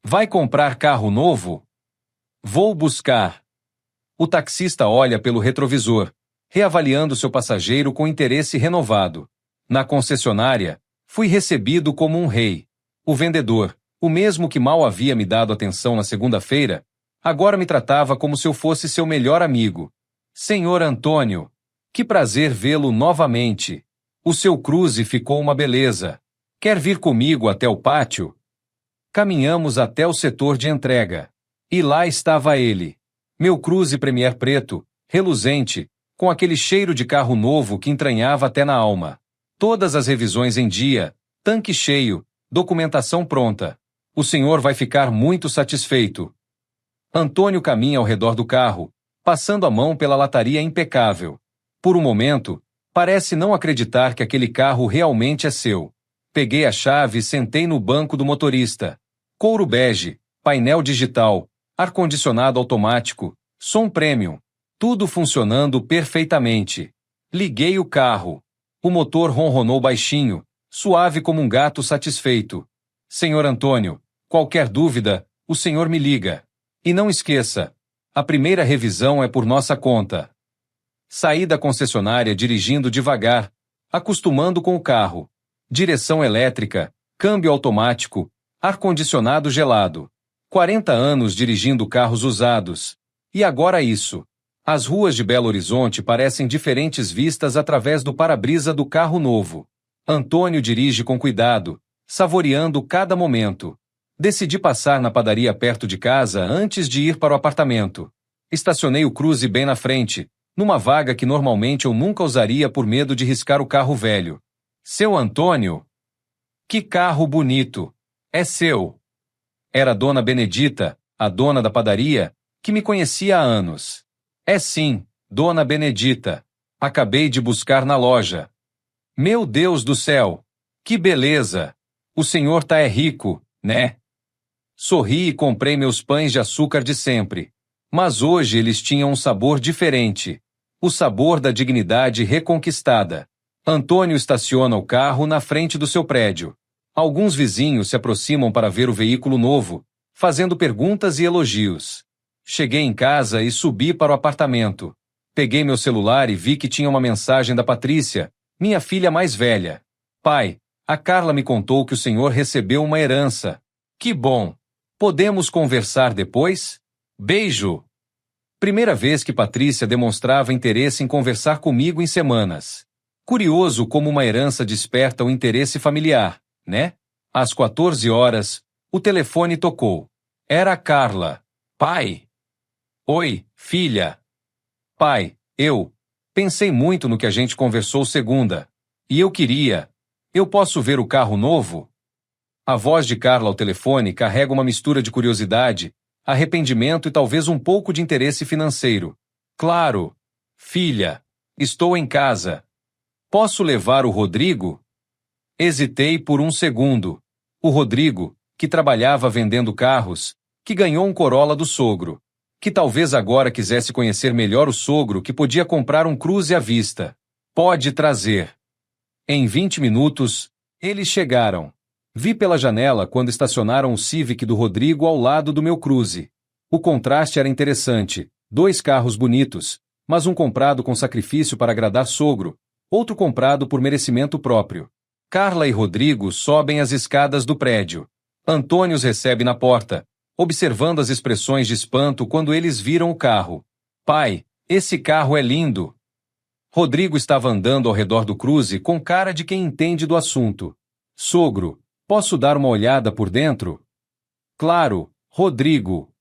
Vai comprar carro novo? Vou buscar. O taxista olha pelo retrovisor, reavaliando seu passageiro com interesse renovado. Na concessionária, fui recebido como um rei. O vendedor, o mesmo que mal havia me dado atenção na segunda-feira, agora me tratava como se eu fosse seu melhor amigo. Senhor Antônio, que prazer vê-lo novamente. O seu Cruze ficou uma beleza. Quer vir comigo até o pátio? Caminhamos até o setor de entrega. E lá estava ele. Meu Cruze Premier preto, reluzente, com aquele cheiro de carro novo que entranhava até na alma. Todas as revisões em dia, tanque cheio, documentação pronta. O senhor vai ficar muito satisfeito. Antônio caminha ao redor do carro, passando a mão pela lataria impecável. Por um momento, parece não acreditar que aquele carro realmente é seu. Peguei a chave e sentei no banco do motorista. Couro bege, painel digital, ar-condicionado automático, som premium, tudo funcionando perfeitamente. Liguei o carro. O motor ronronou baixinho, suave como um gato satisfeito. Senhor Antônio, qualquer dúvida, o senhor me liga. E não esqueça, a primeira revisão é por nossa conta. Saí da concessionária dirigindo devagar, acostumando com o carro. Direção elétrica, câmbio automático, ar-condicionado gelado. 40 anos dirigindo carros usados. E agora isso. As ruas de Belo Horizonte parecem diferentes vistas através do para-brisa do carro novo. Antônio dirige com cuidado, saboreando cada momento. Decidi passar na padaria perto de casa antes de ir para o apartamento. Estacionei o Cruze bem na frente, numa vaga que normalmente eu nunca usaria por medo de riscar o carro velho. Seu Antônio? Que carro bonito! É seu! Era Dona Benedita, a dona da padaria, que me conhecia há anos. É sim, Dona Benedita. Acabei de buscar na loja. Meu Deus do céu! Que beleza! O senhor tá rico, né? Sorri e comprei meus pães de açúcar de sempre. Mas hoje eles tinham um sabor diferente. O sabor da dignidade reconquistada. Antônio estaciona o carro na frente do seu prédio. Alguns vizinhos se aproximam para ver o veículo novo, fazendo perguntas e elogios. Cheguei em casa e subi para o apartamento. Peguei meu celular e vi que tinha uma mensagem da Patrícia, minha filha mais velha. Pai, a Carla me contou que o senhor recebeu uma herança. Que bom! Podemos conversar depois? Beijo! Primeira vez que Patrícia demonstrava interesse em conversar comigo em semanas. Curioso como uma herança desperta o interesse familiar, né? Às 14 horas, o telefone tocou. Era a Carla. Pai! Oi, filha. Pai, pensei muito no que a gente conversou segunda. E eu posso ver o carro novo? A voz de Carla ao telefone carrega uma mistura de curiosidade, arrependimento e talvez um pouco de interesse financeiro. Claro. Filha, estou em casa. Posso levar o Rodrigo? Hesitei por um segundo. O Rodrigo, que trabalhava vendendo carros, que ganhou um Corolla do sogro, que talvez agora quisesse conhecer melhor o sogro que podia comprar um Cruze à vista. Pode trazer. Em 20 minutos, eles chegaram. Vi pela janela quando estacionaram o Civic do Rodrigo ao lado do meu Cruze. O contraste era interessante, 2 carros bonitos, mas um comprado com sacrifício para agradar sogro, outro comprado por merecimento próprio. Carla e Rodrigo sobem as escadas do prédio. Antônio os recebe na porta, observando as expressões de espanto quando eles viram o carro. Pai, esse carro é lindo! Rodrigo estava andando ao redor do Cruze com cara de quem entende do assunto. Sogro, posso dar uma olhada por dentro? Claro, Rodrigo.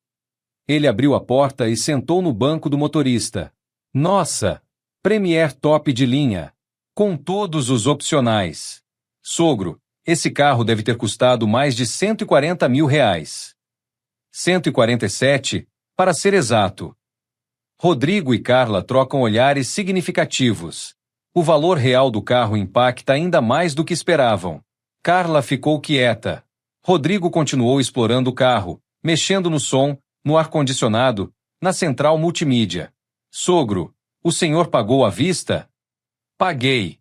Ele abriu a porta e sentou no banco do motorista. Nossa! Premier top de linha. Com todos os opcionais. Sogro, esse carro deve ter custado mais de R$ 140 mil. 147, para ser exato. Rodrigo e Carla trocam olhares significativos. O valor real do carro impacta ainda mais do que esperavam. Carla ficou quieta. Rodrigo continuou explorando o carro, mexendo no som, no ar-condicionado, na central multimídia. Sogro, o senhor pagou à vista? Paguei.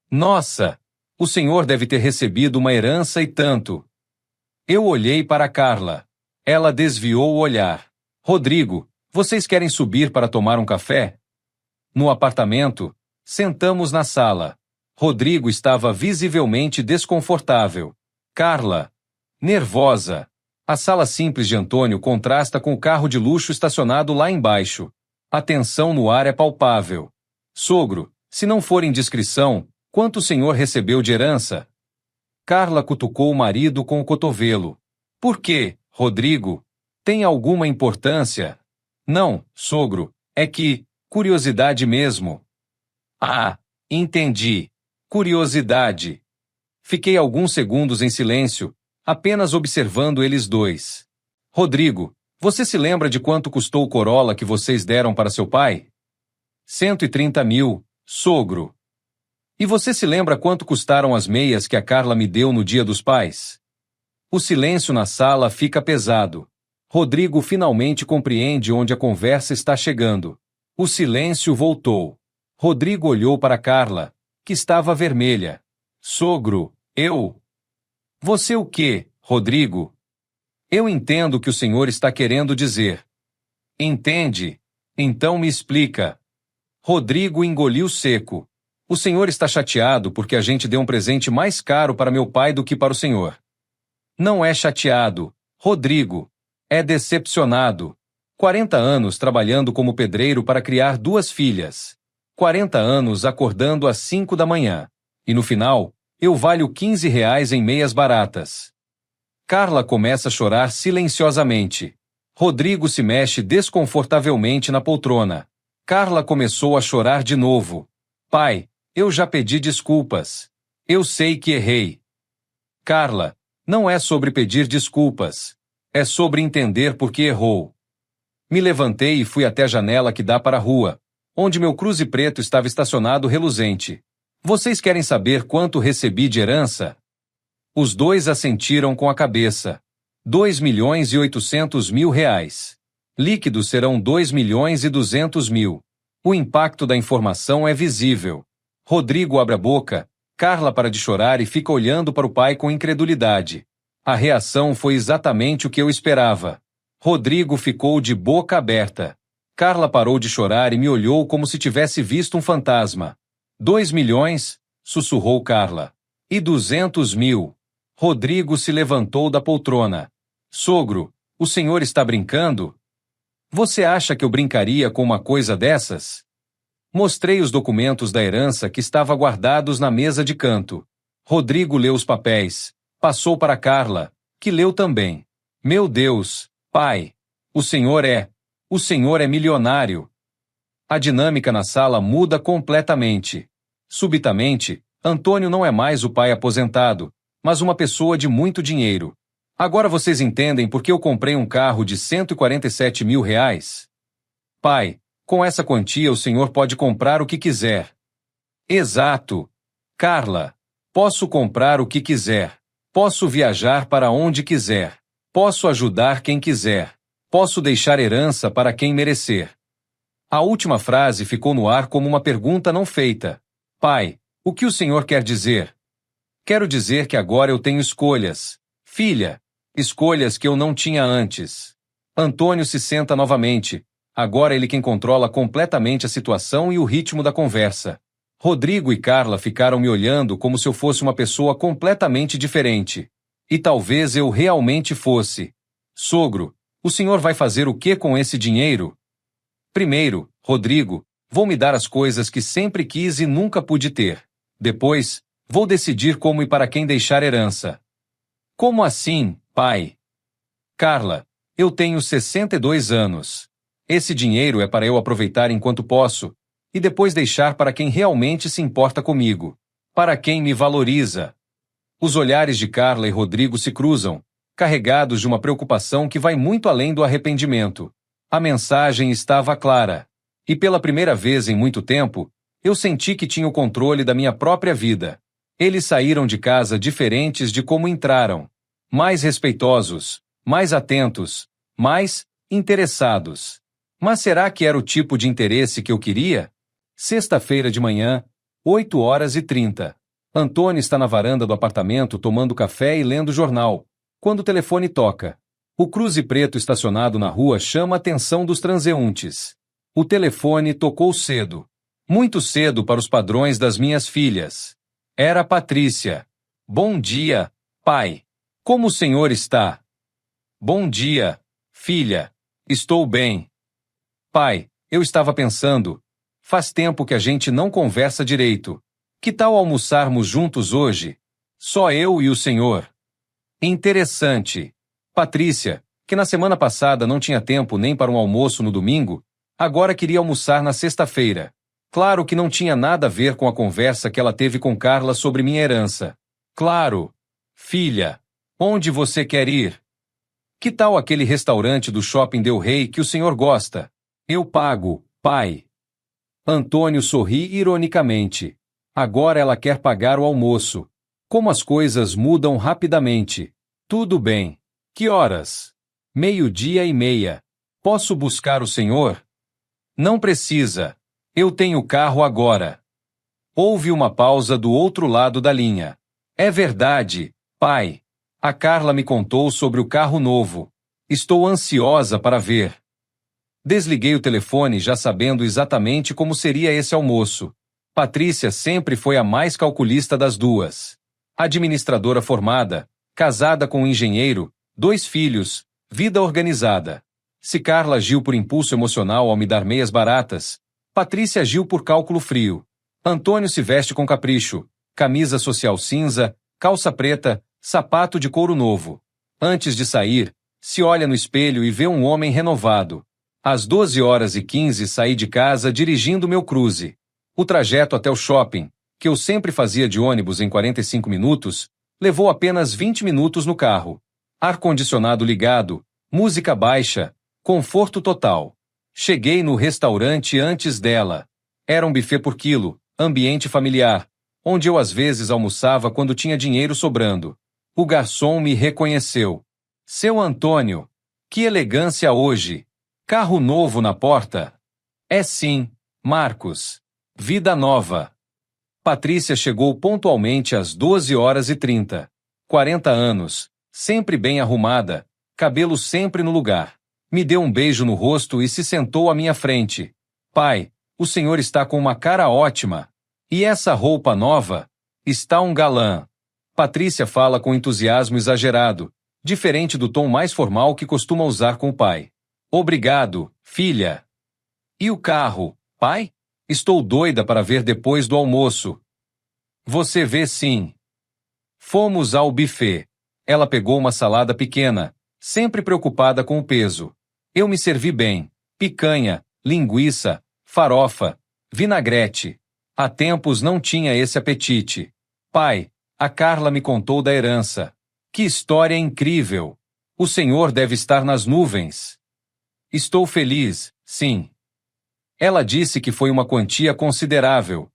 Nossa, o senhor deve ter recebido uma herança e tanto. Eu olhei para Carla. Ela desviou o olhar. Rodrigo, vocês querem subir para tomar um café? No apartamento, sentamos na sala. Rodrigo estava visivelmente desconfortável. Carla, nervosa. A sala simples de Antônio contrasta com o carro de luxo estacionado lá embaixo. A tensão no ar é palpável. Sogro, se não for indiscrição, quanto o senhor recebeu de herança? Carla cutucou o marido com o cotovelo. Por quê, Rodrigo? Tem alguma importância? Não, sogro, é que, curiosidade mesmo. Ah, entendi. Curiosidade. Fiquei alguns segundos em silêncio, apenas observando eles dois. Rodrigo, você se lembra de quanto custou o Corolla que vocês deram para seu pai? 130 mil, sogro. E você se lembra quanto custaram as meias que a Carla me deu no Dia dos Pais? O silêncio na sala fica pesado. Rodrigo finalmente compreende onde a conversa está chegando. O silêncio voltou. Rodrigo olhou para Carla, que estava vermelha. Sogro, eu... Você o quê, Rodrigo? Eu entendo o que o senhor está querendo dizer. Entende? Então me explica. Rodrigo engoliu seco. O senhor está chateado porque a gente deu um presente mais caro para meu pai do que para o senhor. Não é chateado, Rodrigo. É decepcionado. 40 anos trabalhando como pedreiro para criar 2 filhas. 40 anos acordando às 5 da manhã. E no final, eu valho R$ 15 em meias baratas. Carla começa a chorar silenciosamente. Rodrigo se mexe desconfortavelmente na poltrona. Carla começou a chorar de novo. Pai, eu já pedi desculpas. Eu sei que errei. Carla, não é sobre pedir desculpas. É sobre entender por que errou. Me levantei e fui até a janela que dá para a rua, onde meu Cruze preto estava estacionado reluzente. Vocês querem saber quanto recebi de herança? Os dois assentiram com a cabeça. R$ 2.800.000. Líquidos serão R$ 2.200.000. O impacto da informação é visível. Rodrigo abre a boca, Carla para de chorar e fica olhando para o pai com incredulidade. A reação foi exatamente o que eu esperava. Rodrigo ficou de boca aberta. Carla parou de chorar e me olhou como se tivesse visto um fantasma. 2 milhões? Sussurrou Carla. E 200.000. Rodrigo se levantou da poltrona. Sogro, o senhor está brincando? Você acha que eu brincaria com uma coisa dessas? Mostrei os documentos da herança que estavam guardados na mesa de canto. Rodrigo leu os papéis. Passou para Carla, que leu também. Meu Deus, pai, o senhor é milionário. A dinâmica na sala muda completamente. Subitamente, Antônio não é mais o pai aposentado, mas uma pessoa de muito dinheiro. Agora vocês entendem por que eu comprei um carro de R$ 147.000? Pai, com essa quantia o senhor pode comprar o que quiser. Exato. Carla, posso comprar o que quiser. Posso viajar para onde quiser. Posso ajudar quem quiser. Posso deixar herança para quem merecer. A última frase ficou no ar como uma pergunta não feita. Pai, o que o senhor quer dizer? Quero dizer que agora eu tenho escolhas. Filha, escolhas que eu não tinha antes. Antônio se senta novamente. Agora ele quem controla completamente a situação e o ritmo da conversa. Rodrigo e Carla ficaram me olhando como se eu fosse uma pessoa completamente diferente. E talvez eu realmente fosse. Sogro, o senhor vai fazer o que com esse dinheiro? Primeiro, Rodrigo, vou me dar as coisas que sempre quis e nunca pude ter. Depois, vou decidir como e para quem deixar herança. Como assim, pai? Carla, eu tenho 62 anos. Esse dinheiro é para eu aproveitar enquanto posso, e depois deixar para quem realmente se importa comigo, para quem me valoriza. Os olhares de Carla e Rodrigo se cruzam, carregados de uma preocupação que vai muito além do arrependimento. A mensagem estava clara. E pela primeira vez em muito tempo, eu senti que tinha o controle da minha própria vida. Eles saíram de casa diferentes de como entraram. Mais respeitosos, mais atentos, mais interessados. Mas será que era o tipo de interesse que eu queria? Sexta-feira de manhã, 8h30. Antônio está na varanda do apartamento tomando café e lendo jornal, quando o telefone toca. O Cruze preto estacionado na rua chama a atenção dos transeuntes. O telefone tocou cedo. Muito cedo para os padrões das minhas filhas. Era Patrícia. Bom dia, pai. Como o senhor está? Bom dia, filha. Estou bem. Pai, eu estava pensando. Faz tempo que a gente não conversa direito. Que tal almoçarmos juntos hoje? Só eu e o senhor. Interessante. Patrícia, que na semana passada não tinha tempo nem para um almoço no domingo, agora queria almoçar na sexta-feira. Claro que não tinha nada a ver com a conversa que ela teve com Carla sobre minha herança. Claro. Filha, onde você quer ir? Que tal aquele restaurante do Shopping Del Rey que o senhor gosta? Eu pago, pai. Antônio sorri ironicamente. Agora ela quer pagar o almoço. Como as coisas mudam rapidamente. Tudo bem. Que horas? 12h30. Posso buscar o senhor? Não precisa. Eu tenho carro agora. Houve uma pausa do outro lado da linha. É verdade, pai. A Carla me contou sobre o carro novo. Estou ansiosa para ver. Desliguei o telefone já sabendo exatamente como seria esse almoço. Patrícia sempre foi a mais calculista das duas. Administradora formada, casada com um engenheiro, 2 filhos, vida organizada. Se Carla agiu por impulso emocional ao me dar meias baratas, Patrícia agiu por cálculo frio. Antônio se veste com capricho, camisa social cinza, calça preta, sapato de couro novo. Antes de sair, se olha no espelho e vê um homem renovado. Às 12h15 saí de casa dirigindo meu cruze. O trajeto até o shopping, que eu sempre fazia de ônibus em 45 minutos, levou apenas 20 minutos no carro. Ar-condicionado ligado, música baixa, conforto total. Cheguei no restaurante antes dela. Era um buffet por quilo, ambiente familiar, onde eu às vezes almoçava quando tinha dinheiro sobrando. O garçom me reconheceu. Seu Antônio, que elegância hoje! Carro novo na porta? É sim, Marcos. Vida nova. Patrícia chegou pontualmente às 12h30. 40 anos, sempre bem arrumada, cabelo sempre no lugar. Me deu um beijo no rosto e se sentou à minha frente. Pai, o senhor está com uma cara ótima. E essa roupa nova? Está um galã. Patrícia fala com entusiasmo exagerado, diferente do tom mais formal que costuma usar com o pai. Obrigado, filha. E o carro, pai? Estou doida para ver depois do almoço. Você vê sim. Fomos ao buffet. Ela pegou uma salada pequena, sempre preocupada com o peso. Eu me servi bem. Picanha, linguiça, farofa, vinagrete. Há tempos não tinha esse apetite. Pai, a Carla me contou da herança. Que história incrível! O senhor deve estar nas nuvens. Estou feliz, sim. Ela disse que foi uma quantia considerável.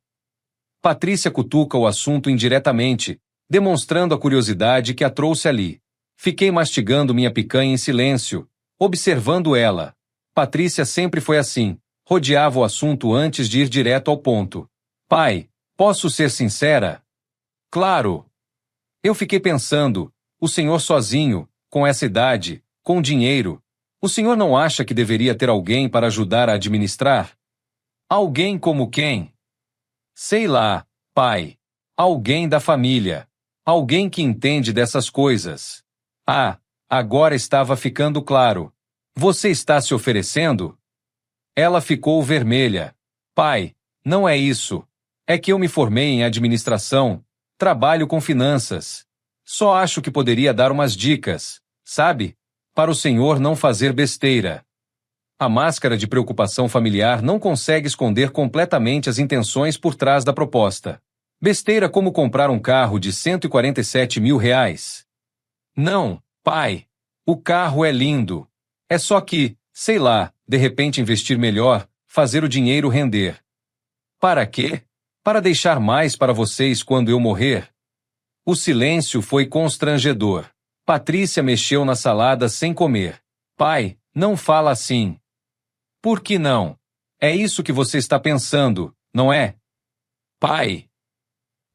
Patrícia cutuca o assunto indiretamente, demonstrando a curiosidade que a trouxe ali. Fiquei mastigando minha picanha em silêncio, observando ela. Patrícia sempre foi assim, rodeava o assunto antes de ir direto ao ponto. Pai, posso ser sincera? Claro. Eu fiquei pensando, o senhor sozinho, com essa idade, com dinheiro, o senhor não acha que deveria ter alguém para ajudar a administrar? Alguém como quem? Sei lá, pai. Alguém da família. Alguém que entende dessas coisas. Ah, agora estava ficando claro. Você está se oferecendo? Ela ficou vermelha. Pai, não é isso. É que eu me formei em administração, trabalho com finanças. Só acho que poderia dar umas dicas, sabe? Para o senhor não fazer besteira. A máscara de preocupação familiar não consegue esconder completamente as intenções por trás da proposta. Besteira como comprar um carro de R$ 147 mil. Não, pai. O carro é lindo. É só que, sei lá, de repente investir melhor, fazer o dinheiro render. Para quê? Para deixar mais para vocês quando eu morrer? O silêncio foi constrangedor. Patrícia mexeu na salada sem comer. Pai, não fala assim. Por que não? É isso que você está pensando, não é? Pai.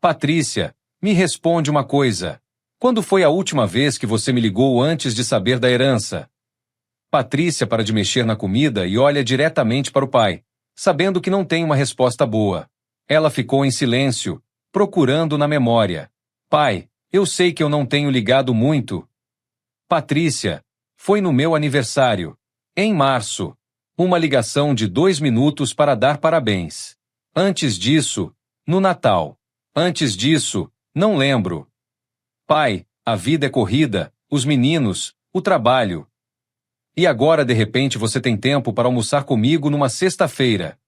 Patrícia, me responde uma coisa. Quando foi a última vez que você me ligou antes de saber da herança? Patrícia para de mexer na comida e olha diretamente para o pai, sabendo que não tem uma resposta boa. Ela ficou em silêncio, procurando na memória. Pai, eu sei que eu não tenho ligado muito. Patrícia, foi no meu aniversário. Em março. Uma ligação de 2 minutos para dar parabéns. Antes disso, no Natal. Antes disso, não lembro. Pai, a vida é corrida, os meninos, o trabalho. E agora de repente você tem tempo para almoçar comigo numa sexta-feira.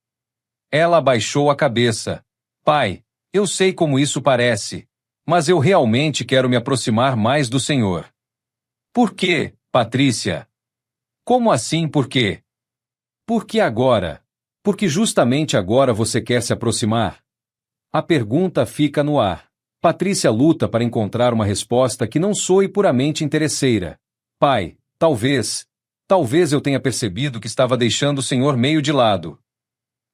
Ela abaixou a cabeça. Pai, eu sei como isso parece, mas eu realmente quero me aproximar mais do Senhor. Por quê, Patrícia? Como assim por quê? Por que agora? Porque justamente agora você quer se aproximar? A pergunta fica no ar. Patrícia luta para encontrar uma resposta que não soe puramente interesseira. Pai, talvez eu tenha percebido que estava deixando o Senhor meio de lado.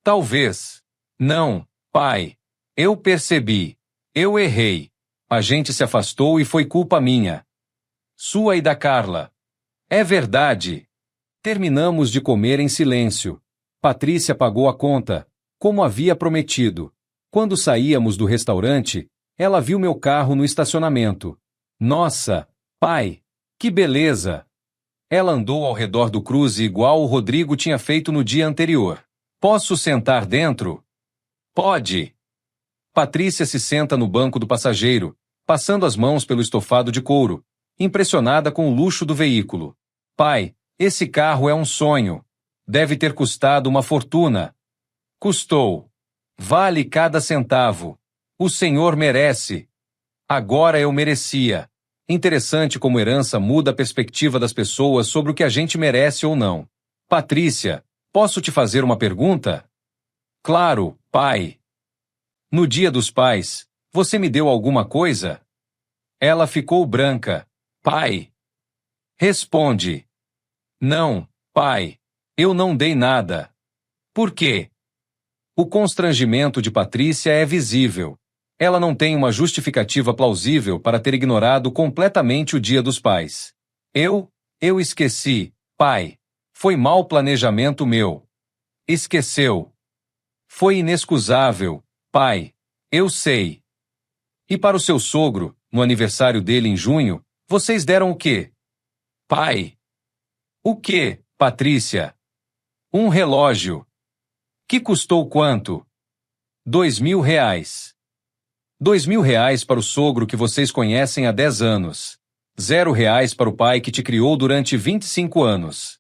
Talvez. Não, pai. Eu percebi. Eu errei. A gente se afastou e foi culpa minha. Sua e da Carla. É verdade. Terminamos de comer em silêncio. Patrícia pagou a conta, como havia prometido. Quando saíamos do restaurante, ela viu meu carro no estacionamento. Nossa, pai, que beleza! Ela andou ao redor do cruze igual o Rodrigo tinha feito no dia anterior. Posso sentar dentro? Pode. Patrícia se senta no banco do passageiro, passando as mãos pelo estofado de couro, impressionada com o luxo do veículo. Pai, esse carro é um sonho. Deve ter custado uma fortuna. Custou. Vale cada centavo. O senhor merece. Agora eu merecia. Interessante como herança muda a perspectiva das pessoas sobre o que a gente merece ou não. Patrícia, posso te fazer uma pergunta? Claro, pai. No Dia dos Pais, você me deu alguma coisa? Ela ficou branca. Pai. Responde. Não, pai. Eu não dei nada. Por quê? O constrangimento de Patrícia é visível. Ela não tem uma justificativa plausível para ter ignorado completamente o Dia dos Pais. Eu esqueci, pai. Foi mau planejamento meu. Esqueceu. Foi inexcusável, pai. Eu sei. E para o seu sogro, no aniversário dele em junho, vocês deram o quê? Pai. O quê, Patrícia? Um relógio. Que custou quanto? R$ 2.000. R$ 2.000 para o sogro que vocês conhecem há 10 anos. R$ 0 para o pai que te criou durante 25 anos.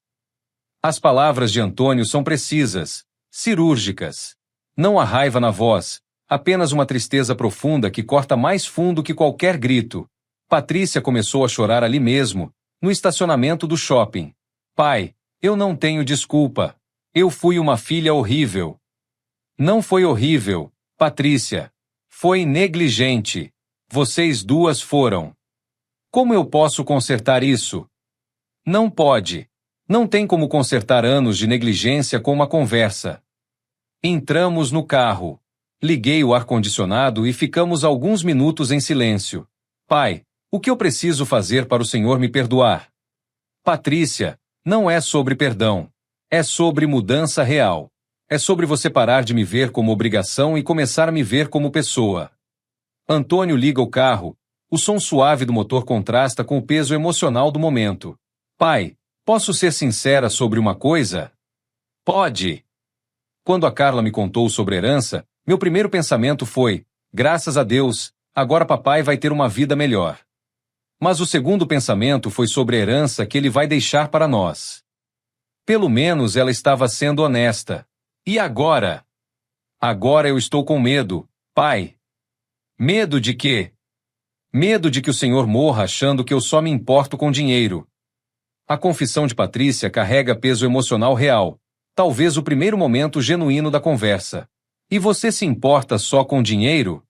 As palavras de Antônio são precisas, cirúrgicas. Não há raiva na voz, apenas uma tristeza profunda que corta mais fundo que qualquer grito. Patrícia começou a chorar ali mesmo, no estacionamento do shopping. Pai, eu não tenho desculpa. Eu fui uma filha horrível. Não foi horrível, Patrícia. Foi negligente. Vocês duas foram. Como eu posso consertar isso? Não pode. Não tem como consertar anos de negligência com uma conversa. Entramos no carro. Liguei o ar-condicionado e ficamos alguns minutos em silêncio. Pai, o que eu preciso fazer para o senhor me perdoar? Patrícia, não é sobre perdão. É sobre mudança real. É sobre você parar de me ver como obrigação e começar a me ver como pessoa. Antônio liga o carro. O som suave do motor contrasta com o peso emocional do momento. Pai, posso ser sincera sobre uma coisa? Pode. Quando a Carla me contou sobre herança, meu primeiro pensamento foi, graças a Deus, agora papai vai ter uma vida melhor. Mas o segundo pensamento foi sobre a herança que ele vai deixar para nós. Pelo menos ela estava sendo honesta. E agora? Agora eu estou com medo, pai. Medo de quê? Medo de que o senhor morra achando que eu só me importo com dinheiro. A confissão de Patrícia carrega peso emocional real, talvez o primeiro momento genuíno da conversa. E você se importa só com dinheiro?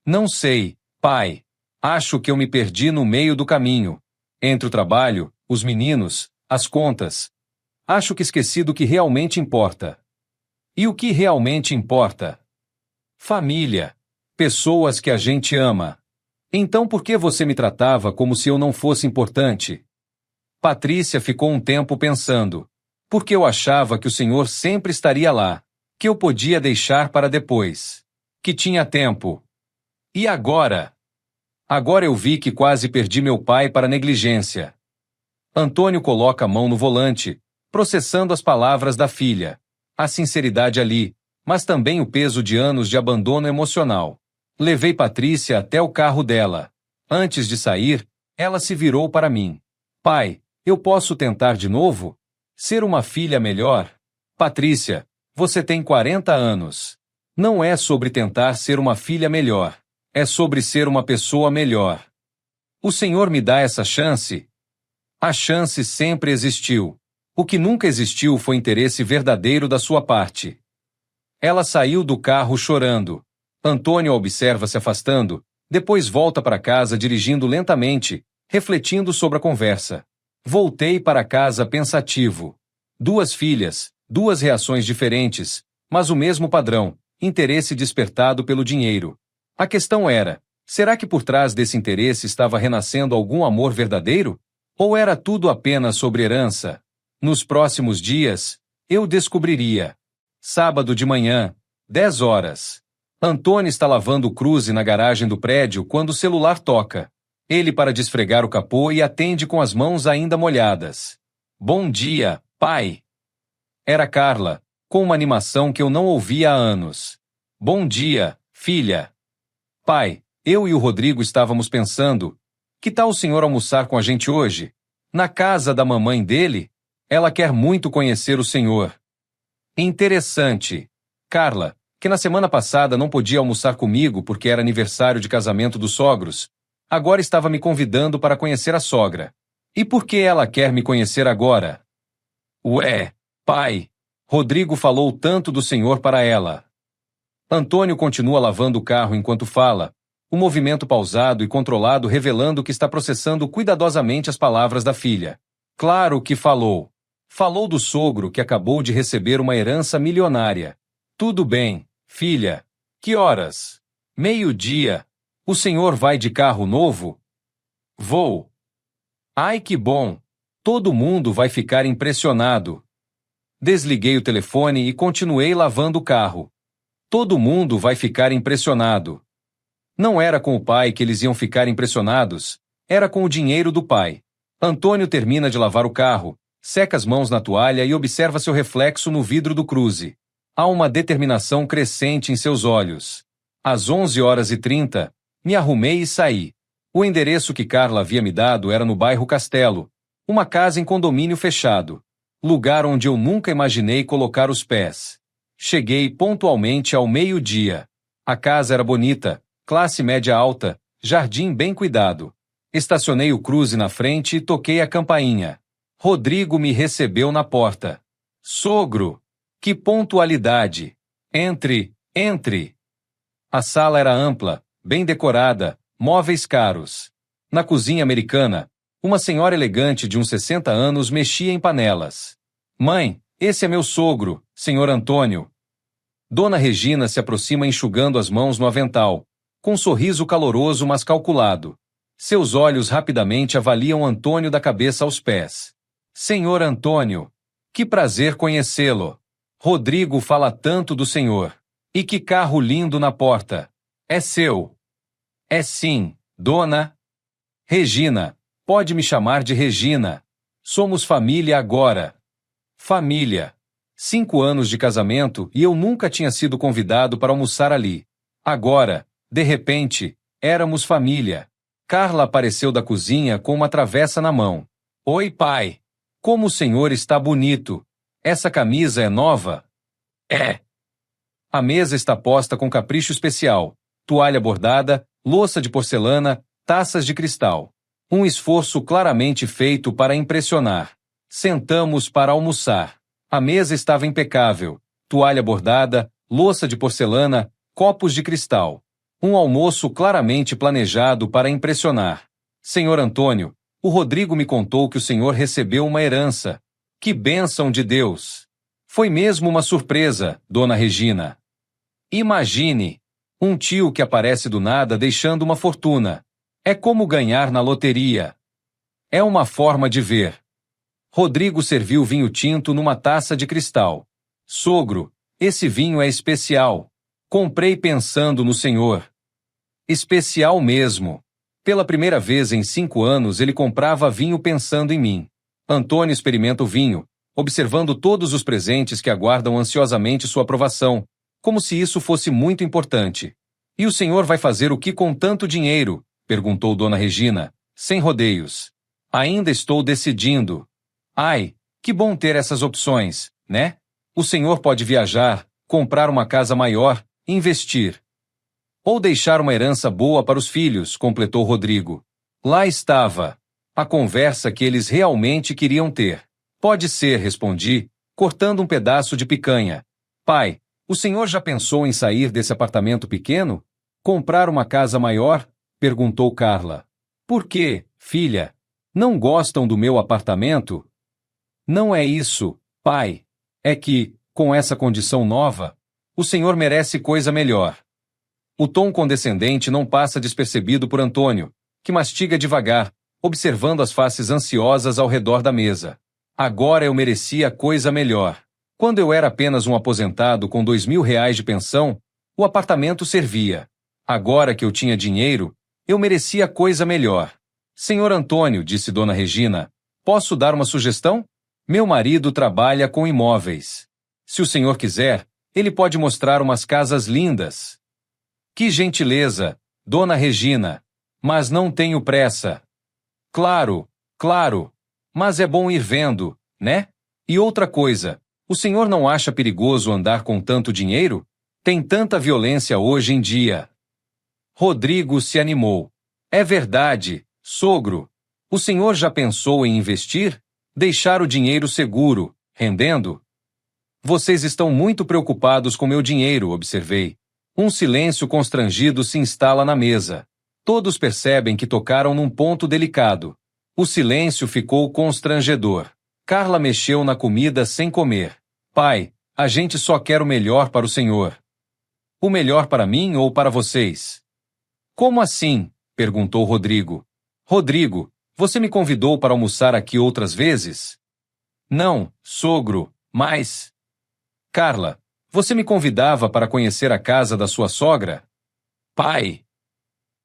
Não sei, pai. Acho que eu me perdi no meio do caminho. Entre o trabalho, os meninos, as contas. Acho que esqueci do que realmente importa. E o que realmente importa? Família. Pessoas que a gente ama. Então por que você me tratava como se eu não fosse importante? Patrícia ficou um tempo pensando. Porque eu achava que o senhor sempre estaria lá. Que eu podia deixar para depois. Que tinha tempo. E agora? Agora eu vi que quase perdi meu pai para negligência. Antônio coloca a mão no volante, processando as palavras da filha. A sinceridade ali, mas também o peso de anos de abandono emocional. Levei Patrícia até o carro dela. Antes de sair, ela se virou para mim. Pai, eu posso tentar de novo? Ser uma filha melhor? Patrícia, você tem 40 anos. Não é sobre tentar ser uma filha melhor. É sobre ser uma pessoa melhor. O Senhor me dá essa chance? A chance sempre existiu. O que nunca existiu foi interesse verdadeiro da sua parte. Ela saiu do carro chorando. Antônio a observa se afastando, depois volta para casa dirigindo lentamente, refletindo sobre a conversa. Voltei para casa pensativo. 2 filhas, 2 reações diferentes, mas o mesmo padrão, interesse despertado pelo dinheiro. A questão era, será que por trás desse interesse estava renascendo algum amor verdadeiro? Ou era tudo apenas sobre herança? Nos próximos dias, eu descobriria. Sábado de manhã, 10 horas. Antônio está lavando o cruze na garagem do prédio quando o celular toca. Ele para de esfregar o capô e atende com as mãos ainda molhadas. Bom dia, pai. Era Carla, com uma animação que eu não ouvia há anos. Bom dia, filha. Pai, eu e o Rodrigo estávamos pensando, que tal o senhor almoçar com a gente hoje? Na casa da mamãe dele? Ela quer muito conhecer o senhor. Interessante. Carla, que na semana passada não podia almoçar comigo porque era aniversário de casamento dos sogros, agora estava me convidando para conhecer a sogra. E por que ela quer me conhecer agora? Ué, pai, Rodrigo falou tanto do senhor para ela. Antônio continua lavando o carro enquanto fala, o movimento pausado e controlado revelando que está processando cuidadosamente as palavras da filha. Claro que falou. Falou do sogro que acabou de receber uma herança milionária. Tudo bem, filha. Que horas? 12:00. O senhor vai de carro novo? Vou. Ai que bom! Todo mundo vai ficar impressionado. Desliguei o telefone e continuei lavando o carro. Todo mundo vai ficar impressionado. Não era com o pai que eles iam ficar impressionados, era com o dinheiro do pai. Antônio termina de lavar o carro, seca as mãos na toalha e observa seu reflexo no vidro do cruze. Há uma determinação crescente em seus olhos. Às 11h30, me arrumei e saí. O endereço que Carla havia me dado era no bairro Castelo, uma casa em condomínio fechado, lugar onde eu nunca imaginei colocar os pés. Cheguei pontualmente ao 12:00. A casa era bonita, classe média alta, jardim bem cuidado. Estacionei o cruze na frente e toquei a campainha. Rodrigo me recebeu na porta. Sogro! Que pontualidade! Entre, entre! A sala era ampla, bem decorada, móveis caros. Na cozinha americana, uma senhora elegante de uns 60 anos mexia em panelas. Mãe, esse é meu sogro, senhor Antônio. Dona Regina se aproxima enxugando as mãos no avental, com um sorriso caloroso mas calculado. Seus olhos rapidamente avaliam Antônio da cabeça aos pés. Senhor Antônio, que prazer conhecê-lo. Rodrigo fala tanto do senhor. E que carro lindo na porta. É seu. É sim, dona Regina. Pode me chamar de Regina. Somos família agora. Família. 5 anos de casamento e eu nunca tinha sido convidado para almoçar ali. Agora, de repente, éramos família. Carla apareceu da cozinha com uma travessa na mão. Oi, pai. Como o senhor está bonito. Essa camisa é nova? É. A mesa está posta com capricho especial. Toalha bordada, louça de porcelana, taças de cristal. Um esforço claramente feito para impressionar. Sentamos para almoçar. A mesa estava impecável. Toalha bordada, louça de porcelana, copos de cristal. Um almoço claramente planejado para impressionar. Senhor Antônio, o Rodrigo me contou que o senhor recebeu uma herança. Que bênção de Deus! Foi mesmo uma surpresa, dona Regina. Imagine! Um tio que aparece do nada deixando uma fortuna. É como ganhar na loteria. É uma forma de ver. Rodrigo serviu vinho tinto numa taça de cristal. Sogro, esse vinho é especial. Comprei pensando no senhor. Especial mesmo. Pela primeira vez em 5 anos ele comprava vinho pensando em mim. Antônio experimenta o vinho, observando todos os presentes que aguardam ansiosamente sua aprovação, como se isso fosse muito importante. E o senhor vai fazer o que com tanto dinheiro? Perguntou Dona Regina, sem rodeios. Ainda estou decidindo. Ai, que bom ter essas opções, né? O senhor pode viajar, comprar uma casa maior, investir. Ou deixar uma herança boa para os filhos, completou Rodrigo. Lá estava. A conversa que eles realmente queriam ter. Pode ser, respondi, cortando um pedaço de picanha. Pai, o senhor já pensou em sair desse apartamento pequeno? Comprar uma casa maior? Perguntou Carla. Por quê, filha? Não gostam do meu apartamento? Não é isso, pai. É que, com essa condição nova, o senhor merece coisa melhor. O tom condescendente não passa despercebido por Antônio, que mastiga devagar, observando as faces ansiosas ao redor da mesa. Agora eu merecia coisa melhor. Quando eu era apenas um aposentado com R$ 2.000 de pensão, o apartamento servia. Agora que eu tinha dinheiro, eu merecia coisa melhor. Senhor Antônio, disse Dona Regina, posso dar uma sugestão? Meu marido trabalha com imóveis. Se o senhor quiser, ele pode mostrar umas casas lindas. Que gentileza, Dona Regina. Mas não tenho pressa. Claro, claro. Mas é bom ir vendo, né? E outra coisa, o senhor não acha perigoso andar com tanto dinheiro? Tem tanta violência hoje em dia. Rodrigo se animou. É verdade, sogro. O senhor já pensou em investir? Deixar o dinheiro seguro, rendendo? Vocês estão muito preocupados com meu dinheiro, observei. Um silêncio constrangido se instala na mesa. Todos percebem que tocaram num ponto delicado. O silêncio ficou constrangedor. Carla mexeu na comida sem comer. Pai, a gente só quer o melhor para o senhor. O melhor para mim ou para vocês? Como assim? Perguntou Rodrigo. Rodrigo, você me convidou para almoçar aqui outras vezes? Não, sogro, mas... Carla, você me convidava para conhecer a casa da sua sogra? Pai.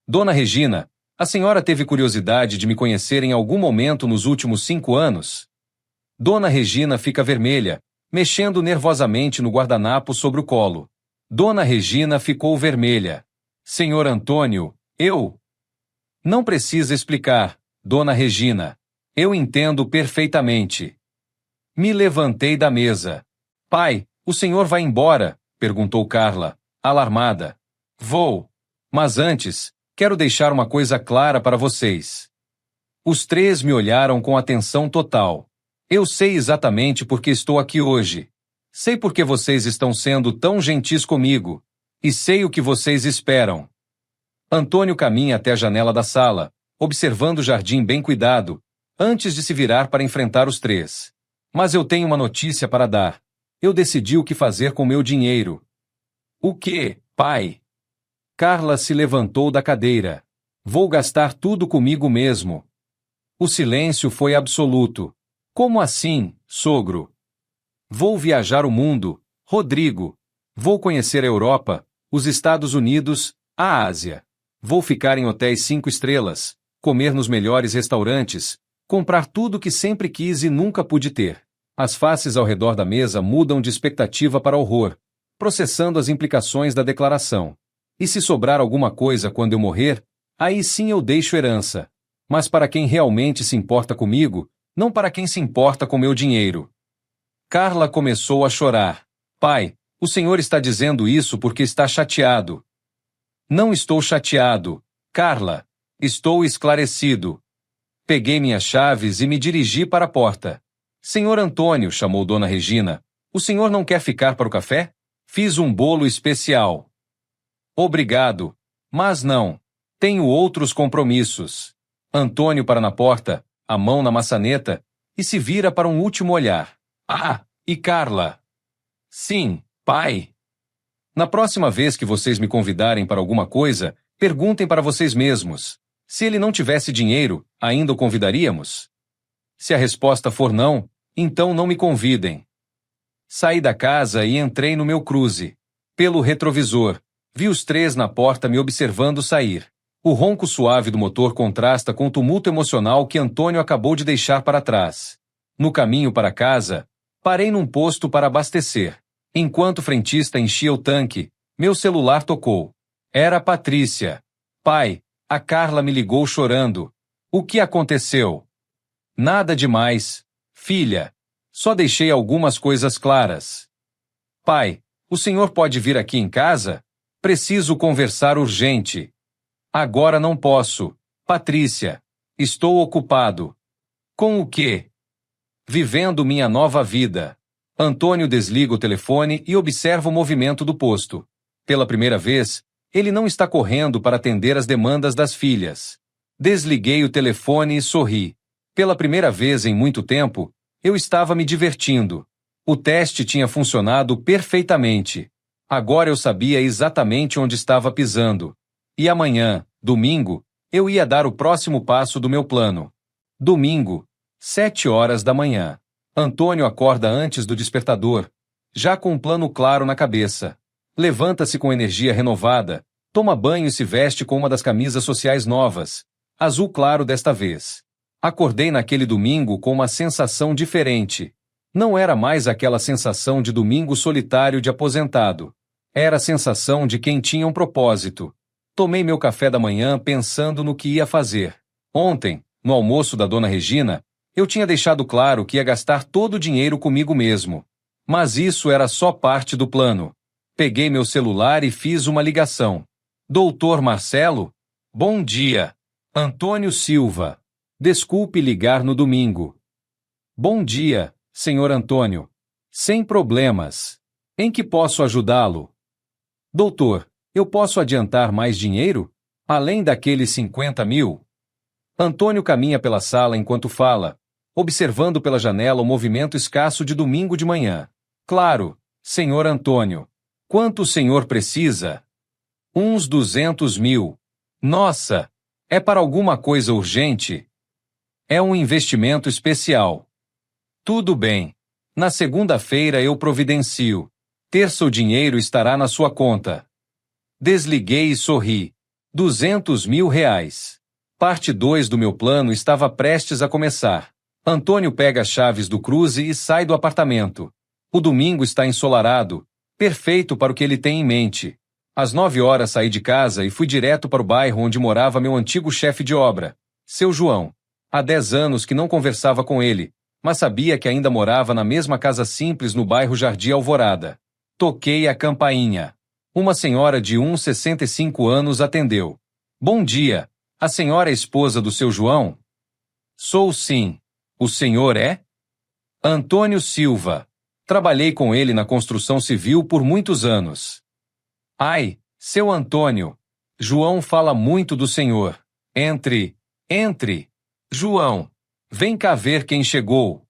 Dona Regina, a senhora teve curiosidade de me conhecer em algum momento nos últimos 5 anos? Dona Regina fica vermelha, mexendo nervosamente no guardanapo sobre o colo. Dona Regina ficou vermelha. Senhor Antônio, eu... Não precisa explicar, Dona Regina. Eu entendo perfeitamente. Me levantei da mesa. Pai, o senhor vai embora? Perguntou Carla, alarmada. Vou. Mas antes, quero deixar uma coisa clara para vocês. Os 3 me olharam com atenção total. Eu sei exatamente por que estou aqui hoje. Sei por que vocês estão sendo tão gentis comigo. E sei o que vocês esperam. Antônio caminha até a janela da sala, observando o jardim bem cuidado, antes de se virar para enfrentar os 3. Mas eu tenho uma notícia para dar. Eu decidi o que fazer com meu dinheiro. O quê, pai? Carla se levantou da cadeira. Vou gastar tudo comigo mesmo. O silêncio foi absoluto. Como assim, sogro? Vou viajar o mundo, Rodrigo. Vou conhecer a Europa, os Estados Unidos, a Ásia. Vou ficar em hotéis 5 estrelas, comer nos melhores restaurantes, comprar tudo que sempre quis e nunca pude ter. As faces ao redor da mesa mudam de expectativa para horror, processando as implicações da declaração. E se sobrar alguma coisa quando eu morrer, aí sim eu deixo herança. Mas para quem realmente se importa comigo, não para quem se importa com meu dinheiro. Carla começou a chorar. Pai, o senhor está dizendo isso porque está chateado. Não estou chateado, Carla. Estou esclarecido. Peguei minhas chaves e me dirigi para a porta. Senhor Antônio, chamou Dona Regina, o senhor não quer ficar para o café? Fiz um bolo especial. Obrigado, mas não. Tenho outros compromissos. Antônio para na porta, a mão na maçaneta, e se vira para um último olhar. Ah, e Carla? Sim, pai. Na próxima vez que vocês me convidarem para alguma coisa, perguntem para vocês mesmos. Se ele não tivesse dinheiro, ainda o convidaríamos? Se a resposta for não, então não me convidem. Saí da casa e entrei no meu cruze. Pelo retrovisor, vi os 3 na porta me observando sair. O ronco suave do motor contrasta com o tumulto emocional que Antônio acabou de deixar para trás. No caminho para casa, parei num posto para abastecer. Enquanto o frentista enchia o tanque, meu celular tocou. Era a Patrícia. Pai, a Carla me ligou chorando. O que aconteceu? Nada demais, filha. Só deixei algumas coisas claras. Pai, o senhor pode vir aqui em casa? Preciso conversar urgente. Agora não posso. Patrícia, estou ocupado. Com o quê? Vivendo minha nova vida. Antônio desliga o telefone e observa o movimento do posto. Pela primeira vez, ele não está correndo para atender às demandas das filhas. Desliguei o telefone e sorri. Pela primeira vez em muito tempo, eu estava me divertindo. O teste tinha funcionado perfeitamente. Agora eu sabia exatamente onde estava pisando. E amanhã, domingo, eu ia dar o próximo passo do meu plano. Domingo, 7h. Antônio acorda antes do despertador, já com um plano claro na cabeça. Levanta-se com energia renovada, toma banho e se veste com uma das camisas sociais novas, azul claro desta vez. Acordei naquele domingo com uma sensação diferente. Não era mais aquela sensação de domingo solitário de aposentado. Era a sensação de quem tinha um propósito. Tomei meu café da manhã pensando no que ia fazer. Ontem, no almoço da dona Regina, eu tinha deixado claro que ia gastar todo o dinheiro comigo mesmo. Mas isso era só parte do plano. Peguei meu celular e fiz uma ligação. Doutor Marcelo? Bom dia. Antônio Silva. Desculpe ligar no domingo. Bom dia, senhor Antônio. Sem problemas. Em que posso ajudá-lo? Doutor, eu posso adiantar mais dinheiro? Além daqueles 50 mil? Antônio caminha pela sala enquanto fala, observando pela janela o movimento escasso de domingo de manhã. Claro, senhor Antônio. Quanto o senhor precisa? Uns 200 mil. Nossa! É para alguma coisa urgente? É um investimento especial. Tudo bem. Na segunda-feira eu providencio. Terça o dinheiro estará na sua conta. Desliguei e sorri. 200 mil reais. Parte 2 do meu plano estava prestes a começar. Antônio pega as chaves do cruze e sai do apartamento. O domingo está ensolarado. Perfeito para o que ele tem em mente. Às 9 horas saí de casa e fui direto para o bairro onde morava meu antigo chefe de obra, seu João. Há 10 anos que não conversava com ele, mas sabia que ainda morava na mesma casa simples no bairro Jardim Alvorada. Toquei a campainha. Uma senhora de uns 65 anos atendeu. Bom dia. A senhora é esposa do seu João? Sou sim. O senhor é? Antônio Silva. Trabalhei com ele na construção civil por muitos anos. Ai, seu Antônio. João fala muito do senhor. Entre. João, vem cá ver quem chegou.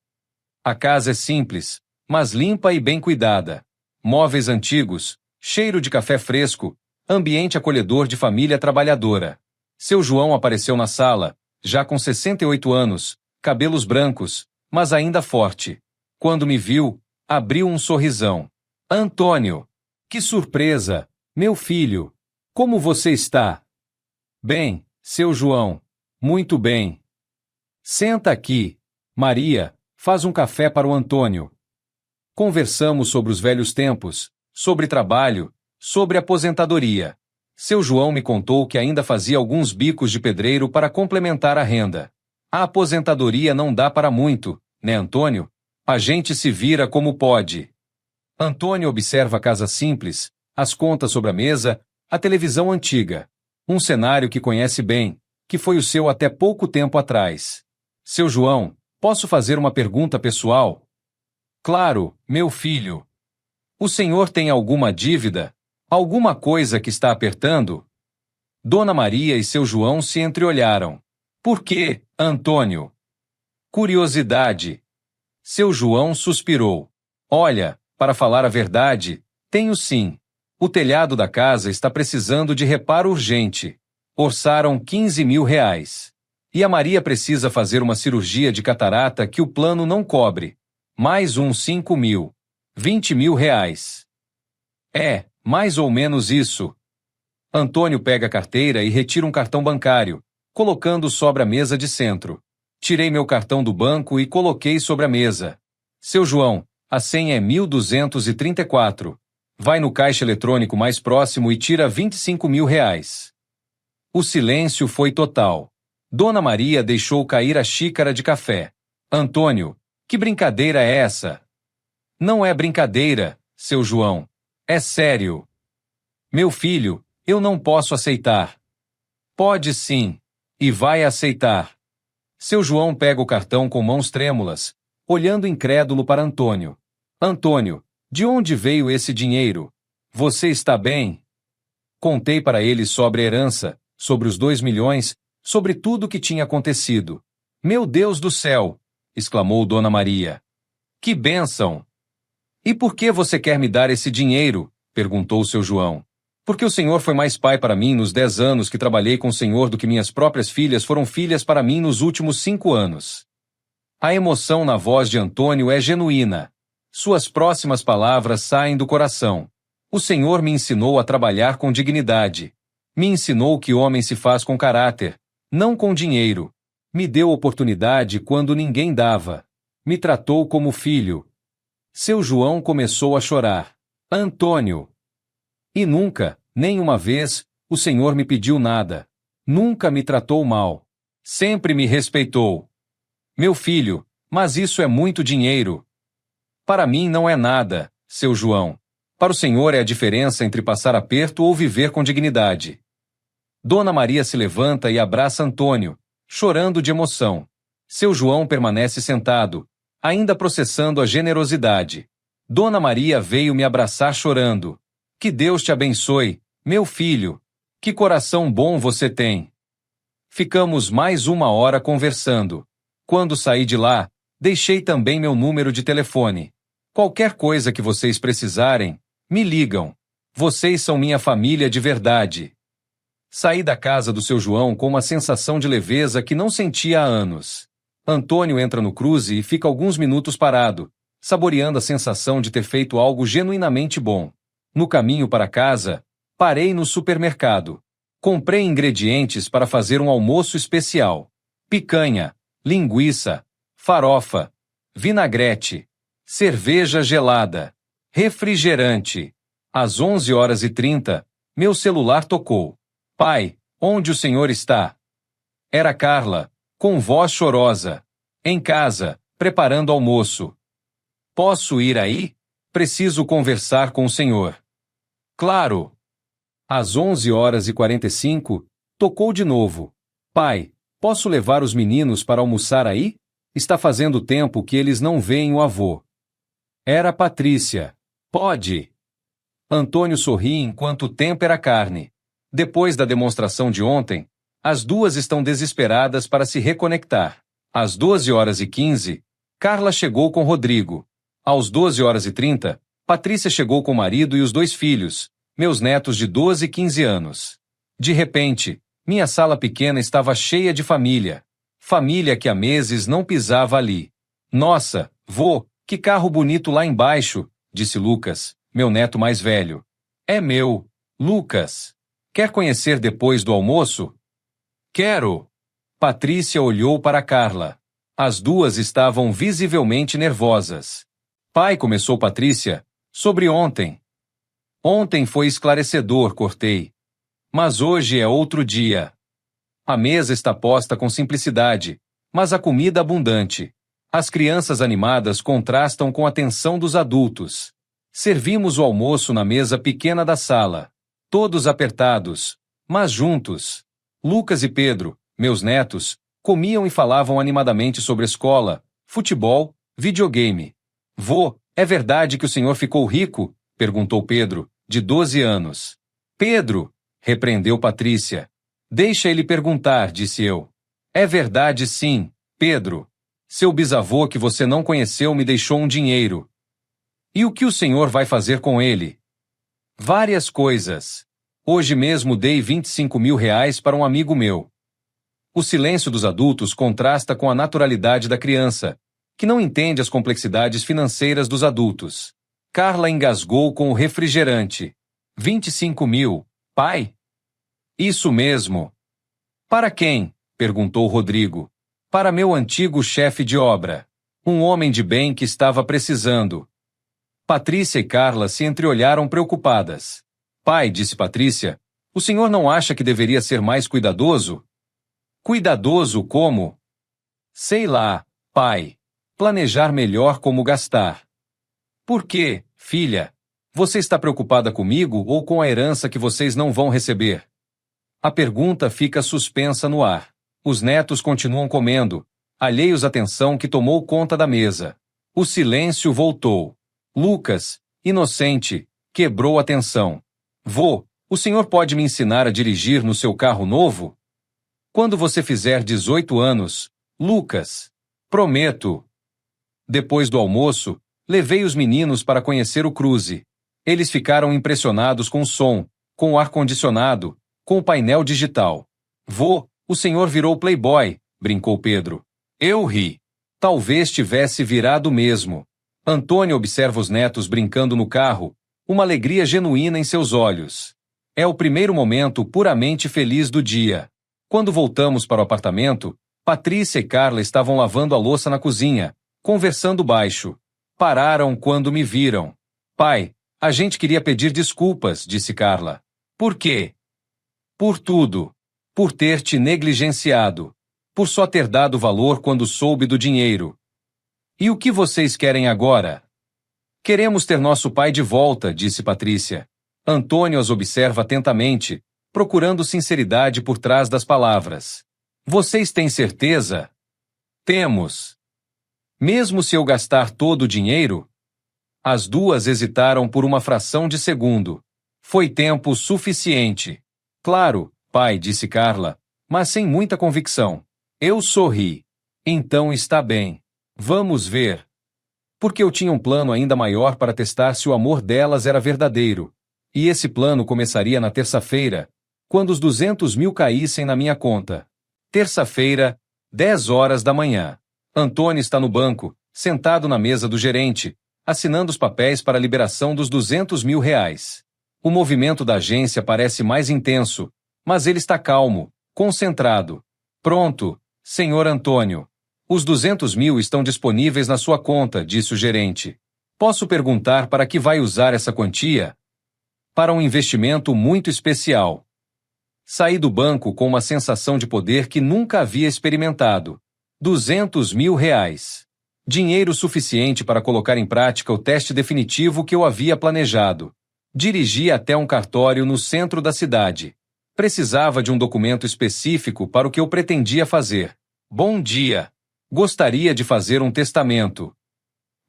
A casa é simples, mas limpa e bem cuidada. Móveis antigos, cheiro de café fresco, ambiente acolhedor de família trabalhadora. Seu João apareceu na sala, já com 68 anos, cabelos brancos, mas ainda forte. Quando me viu, abriu um sorrisão. Antônio, que surpresa! Meu filho, como você está? Bem, seu João, muito bem. Senta aqui. Maria, faz um café para o Antônio. Conversamos sobre os velhos tempos, sobre trabalho, sobre aposentadoria. Seu João me contou que ainda fazia alguns bicos de pedreiro para complementar a renda. A aposentadoria não dá para muito, né, Antônio? A gente se vira como pode. Antônio observa a casa simples, as contas sobre a mesa, a televisão antiga. Um cenário que conhece bem, que foi o seu até pouco tempo atrás. Seu João, posso fazer uma pergunta pessoal? Claro, meu filho. O senhor tem alguma dívida? Alguma coisa que está apertando? Dona Maria e seu João se entreolharam. Por quê, Antônio? Curiosidade. Seu João suspirou. Olha, para falar a verdade, tenho sim. O telhado da casa está precisando de reparo urgente. Orçaram 15 mil reais. E a Maria precisa fazer uma cirurgia de catarata que o plano não cobre. Mais uns 5 mil. 20 mil reais. É, mais ou menos isso. Antônio pega a carteira e retira um cartão bancário, colocando sobre a mesa de centro. Tirei meu cartão do banco e coloquei sobre a mesa. Seu João, a senha é 1234. Vai no caixa eletrônico mais próximo e tira 25 mil reais. O silêncio foi total. Dona Maria deixou cair a xícara de café. Antônio, que brincadeira é essa? Não é brincadeira, seu João. É sério. Meu filho, eu não posso aceitar. Pode sim. E vai aceitar. Seu João pega o cartão com mãos trêmulas, olhando incrédulo para Antônio. Antônio, de onde veio esse dinheiro? Você está bem? Contei para ele sobre a herança, sobre os 2 milhões, sobre tudo o que tinha acontecido. Meu Deus do céu! Exclamou Dona Maria. Que bênção! E por que você quer me dar esse dinheiro? Perguntou seu João. Porque o senhor foi mais pai para mim nos 10 anos que trabalhei com o senhor do que minhas próprias filhas foram filhas para mim nos últimos 5 anos. A emoção na voz de Antônio é genuína. Suas próximas palavras saem do coração. O senhor me ensinou a trabalhar com dignidade. Me ensinou que homem se faz com caráter, não com dinheiro. Me deu oportunidade quando ninguém dava. Me tratou como filho. Seu João começou a chorar. Antônio. E nunca, nem uma vez, o Senhor me pediu nada. Nunca me tratou mal. Sempre me respeitou. Meu filho, mas isso é muito dinheiro. Para mim não é nada, seu João. Para o Senhor é a diferença entre passar aperto ou viver com dignidade. Dona Maria se levanta e abraça Antônio, chorando de emoção. Seu João permanece sentado, ainda processando a generosidade. Dona Maria veio me abraçar chorando. Que Deus te abençoe, meu filho. Que coração bom você tem. Ficamos mais 1 hora conversando. Quando saí de lá, deixei também meu número de telefone. Qualquer coisa que vocês precisarem, me ligam. Vocês são minha família de verdade. Saí da casa do seu João com uma sensação de leveza que não sentia há anos. Antônio entra no cruze e fica alguns minutos parado, saboreando a sensação de ter feito algo genuinamente bom. No caminho para casa, parei no supermercado. Comprei ingredientes para fazer um almoço especial. Picanha, linguiça, farofa, vinagrete, cerveja gelada, refrigerante. Às 11h30, meu celular tocou. Pai, onde o senhor está? Era Carla, com voz chorosa. Em casa, preparando almoço. Posso ir aí? Preciso conversar com o senhor. Claro. Às 11h45, tocou de novo. Pai, posso levar os meninos para almoçar aí? Está fazendo tempo que eles não veem o avô. Era Patrícia. Pode. Antônio sorri enquanto tempera a carne. Depois da demonstração de ontem, as duas estão desesperadas para se reconectar. Às 12h15, Carla chegou com Rodrigo. Às 12h30, Patrícia chegou com o marido e os 2 filhos, meus netos de 12 e 15 anos. De repente, minha sala pequena estava cheia de família. Família que há meses não pisava ali. Nossa, vô, que carro bonito lá embaixo, disse Lucas, meu neto mais velho. É meu, Lucas. Quer conhecer depois do almoço? Quero. Patrícia olhou para Carla. As duas estavam visivelmente nervosas. Pai, começou Patrícia, sobre ontem. Ontem foi esclarecedor, cortei. Mas hoje é outro dia. A mesa está posta com simplicidade, mas a comida abundante. As crianças animadas contrastam com a tensão dos adultos. Servimos o almoço na mesa pequena da sala. Todos apertados, mas juntos. Lucas e Pedro, meus netos, comiam e falavam animadamente sobre escola, futebol, videogame. Vô, é verdade que o senhor ficou rico? Perguntou Pedro, de 12 anos. Pedro, repreendeu Patrícia. Deixa ele perguntar, disse eu. É verdade sim, Pedro. Seu bisavô que você não conheceu me deixou um dinheiro. E o que o senhor vai fazer com ele? Várias coisas. Hoje mesmo dei 25 mil reais para um amigo meu. O silêncio dos adultos contrasta com a naturalidade da criança, que não entende as complexidades financeiras dos adultos. Carla engasgou com o refrigerante. 25 mil, pai? Isso mesmo. Para quem? Perguntou Rodrigo. Para meu antigo chefe de obra. Um homem de bem que estava precisando. Patrícia e Carla se entreolharam preocupadas. Pai, disse Patrícia, o senhor não acha que deveria ser mais cuidadoso? Cuidadoso como? Sei lá, pai. Planejar melhor como gastar. Por quê, filha? Você está preocupada comigo ou com a herança que vocês não vão receber? A pergunta fica suspensa no ar. Os netos continuam comendo, alheios à tensão que tomou conta da mesa. O silêncio voltou. Lucas, inocente, quebrou a tensão. Vô, o senhor pode me ensinar a dirigir no seu carro novo? Quando você fizer 18 anos, Lucas. Prometo. Depois do almoço, levei os meninos para conhecer o cruze. Eles ficaram impressionados com o som, com o ar-condicionado, com o painel digital. Vô, o senhor virou playboy, brincou Pedro. Eu ri. Talvez tivesse virado mesmo. Antônio observa os netos brincando no carro, uma alegria genuína em seus olhos. É o primeiro momento puramente feliz do dia. Quando voltamos para o apartamento, Patrícia e Carla estavam lavando a louça na cozinha, conversando baixo. Pararam quando me viram. Pai, a gente queria pedir desculpas, disse Carla. Por quê? Por tudo. Por ter te negligenciado. Por só ter dado valor quando soube do dinheiro. E o que vocês querem agora? Queremos ter nosso pai de volta, disse Patrícia. Antônio as observa atentamente, procurando sinceridade por trás das palavras. Vocês têm certeza? Temos. Mesmo se eu gastar todo o dinheiro? As duas hesitaram por uma fração de segundo. Foi tempo suficiente. Claro, pai, disse Carla, mas sem muita convicção. Eu sorri. Então está bem. Vamos ver. Porque eu tinha um plano ainda maior para testar se o amor delas era verdadeiro. E esse plano começaria na terça-feira, quando os 200 mil caíssem na minha conta. Terça-feira, 10 horas da manhã. Antônio está no banco, sentado na mesa do gerente, assinando os papéis para a liberação dos 200 mil reais. O movimento da agência parece mais intenso, mas ele está calmo, concentrado. Pronto, senhor Antônio. Os 200 mil estão disponíveis na sua conta, disse o gerente. Posso perguntar para que vai usar essa quantia? Para um investimento muito especial. Saí do banco com uma sensação de poder que nunca havia experimentado. 200 mil reais. Dinheiro suficiente para colocar em prática o teste definitivo que eu havia planejado. Dirigi até um cartório no centro da cidade. Precisava de um documento específico para o que eu pretendia fazer. Bom dia. Gostaria de fazer um testamento.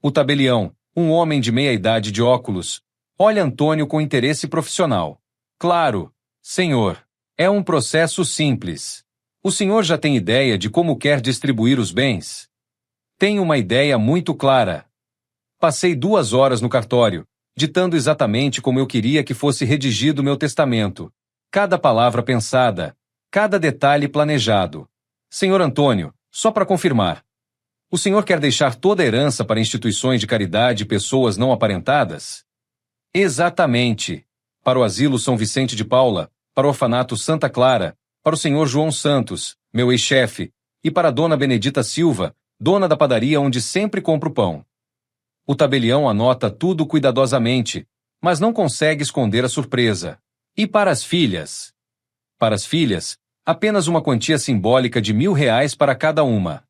O tabelião, um homem de meia-idade de óculos, olha Antônio com interesse profissional. Claro, senhor. É um processo simples. O senhor já tem ideia de como quer distribuir os bens? Tenho uma ideia muito clara. Passei 2 horas no cartório, ditando exatamente como eu queria que fosse redigido meu testamento. Cada palavra pensada, cada detalhe planejado. Senhor Antônio, só para confirmar. O senhor quer deixar toda a herança para instituições de caridade e pessoas não aparentadas? Exatamente. Para o Asilo São Vicente de Paula, para o Orfanato Santa Clara, para o senhor João Santos, meu ex-chefe, e para a dona Benedita Silva, dona da padaria onde sempre compro pão. O tabelião anota tudo cuidadosamente, mas não consegue esconder a surpresa. E para as filhas? Para as filhas, apenas uma quantia simbólica de R$ 1.000 para cada uma.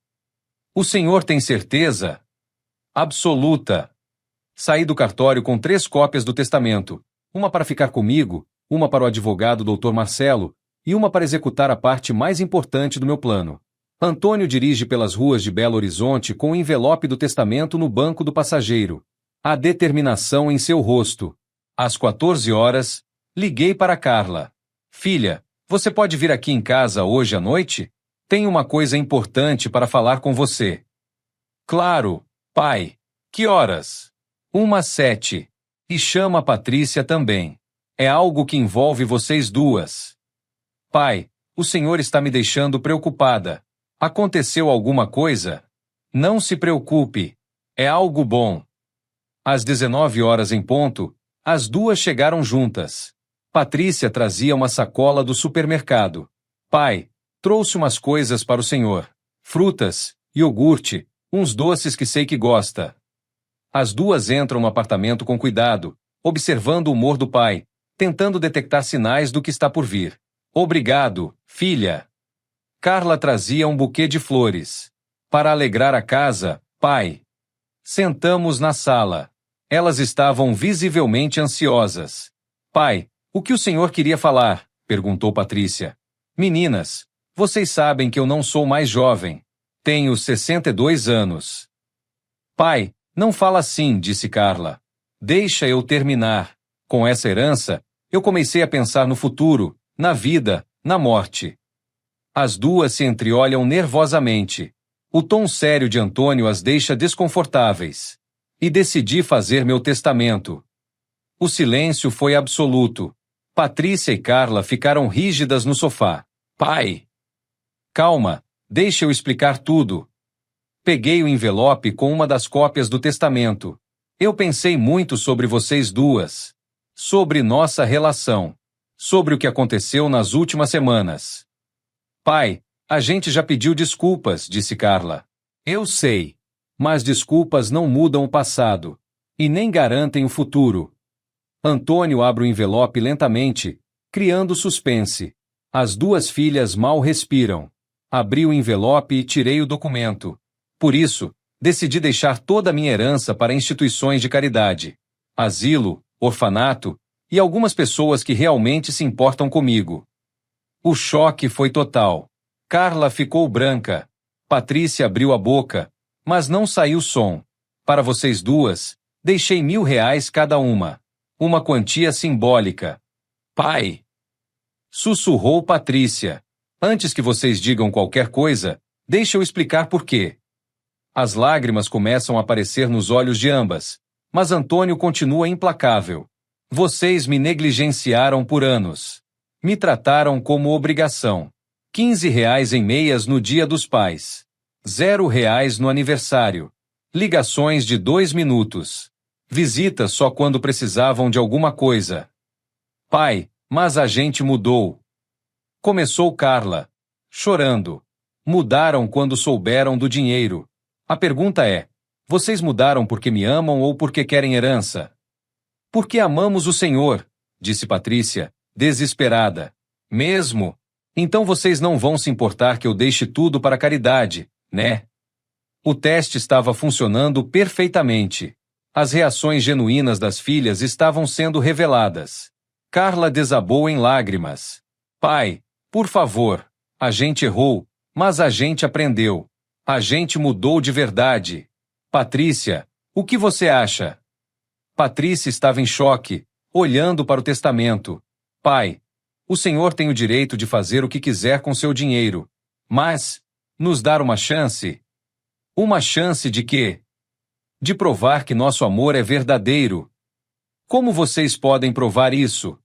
O senhor tem certeza? Absoluta. Saí do cartório com 3 cópias do testamento, uma para ficar comigo, uma para o advogado Dr. Marcelo e uma para executar a parte mais importante do meu plano. Antônio dirige pelas ruas de Belo Horizonte com o envelope do testamento no banco do passageiro. A determinação em seu rosto. Às 14 horas, liguei para Carla. Filha, você pode vir aqui em casa hoje à noite? Tenho uma coisa importante para falar com você. Claro, pai. Que horas? 7:00. E chama a Patrícia também. É algo que envolve vocês duas. Pai, o senhor está me deixando preocupada. Aconteceu alguma coisa? Não se preocupe. É algo bom. Às 19 horas em ponto, as duas chegaram juntas. Patrícia trazia uma sacola do supermercado. Pai, trouxe umas coisas para o senhor. Frutas, iogurte, uns doces que sei que gosta. As duas entram no apartamento com cuidado, observando o humor do pai, tentando detectar sinais do que está por vir. Obrigado, filha. Carla trazia um buquê de flores. Para alegrar a casa, pai. Sentamos na sala. Elas estavam visivelmente ansiosas. Pai, o que o senhor queria falar? Perguntou Patrícia. Meninas, vocês sabem que eu não sou mais jovem. Tenho 62 anos. Pai, não fala assim, disse Carla. Deixa eu terminar. Com essa herança, eu comecei a pensar no futuro, na vida, na morte. As duas se entreolham nervosamente. O tom sério de Antônio as deixa desconfortáveis. E decidi fazer meu testamento. O silêncio foi absoluto. Patrícia e Carla ficaram rígidas no sofá. Pai! Calma, deixa eu explicar tudo. Peguei o envelope com uma das cópias do testamento. Eu pensei muito sobre vocês duas. Sobre nossa relação. Sobre o que aconteceu nas últimas semanas. Pai, A gente já pediu desculpas, disse Carla. Eu sei. Mas desculpas não mudam o passado. E nem garantem o futuro. Antônio abre o envelope lentamente, criando suspense. As duas filhas mal respiram. Abri o envelope e tirei o documento. Por isso, decidi deixar toda a minha herança para instituições de caridade, asilo, orfanato e algumas pessoas que realmente se importam comigo. O choque foi total. Carla ficou branca. Patrícia abriu a boca, mas não saiu som. Para vocês duas, deixei R$ 1.000 cada uma. Uma quantia simbólica. Pai! Sussurrou Patrícia. Antes que vocês digam qualquer coisa, deixe eu explicar por quê. As lágrimas começam a aparecer nos olhos de ambas, mas Antônio continua implacável. Vocês me negligenciaram por anos. Me trataram como obrigação. R$ 15 em meias no Dia dos Pais. R$ 0 no aniversário. Ligações de 2 minutos. Visitas só quando precisavam de alguma coisa. Pai, mas a gente mudou. Começou Carla, chorando. Mudaram quando souberam do dinheiro. A pergunta é, vocês mudaram porque me amam ou porque querem herança? Porque amamos o Senhor, disse Patrícia, desesperada. Mesmo? Então vocês não vão se importar que eu deixe tudo para a caridade, né? O teste estava funcionando perfeitamente. As reações genuínas das filhas estavam sendo reveladas. Carla desabou em lágrimas. Pai, por favor, a gente errou, mas a gente aprendeu. A gente mudou de verdade. Patrícia, o que você acha? Patrícia estava em choque, olhando para o testamento. Pai, o senhor tem o direito de fazer o que quiser com seu dinheiro. Mas, nos dar uma chance? Uma chance de quê? De provar que nosso amor é verdadeiro. Como vocês podem provar isso?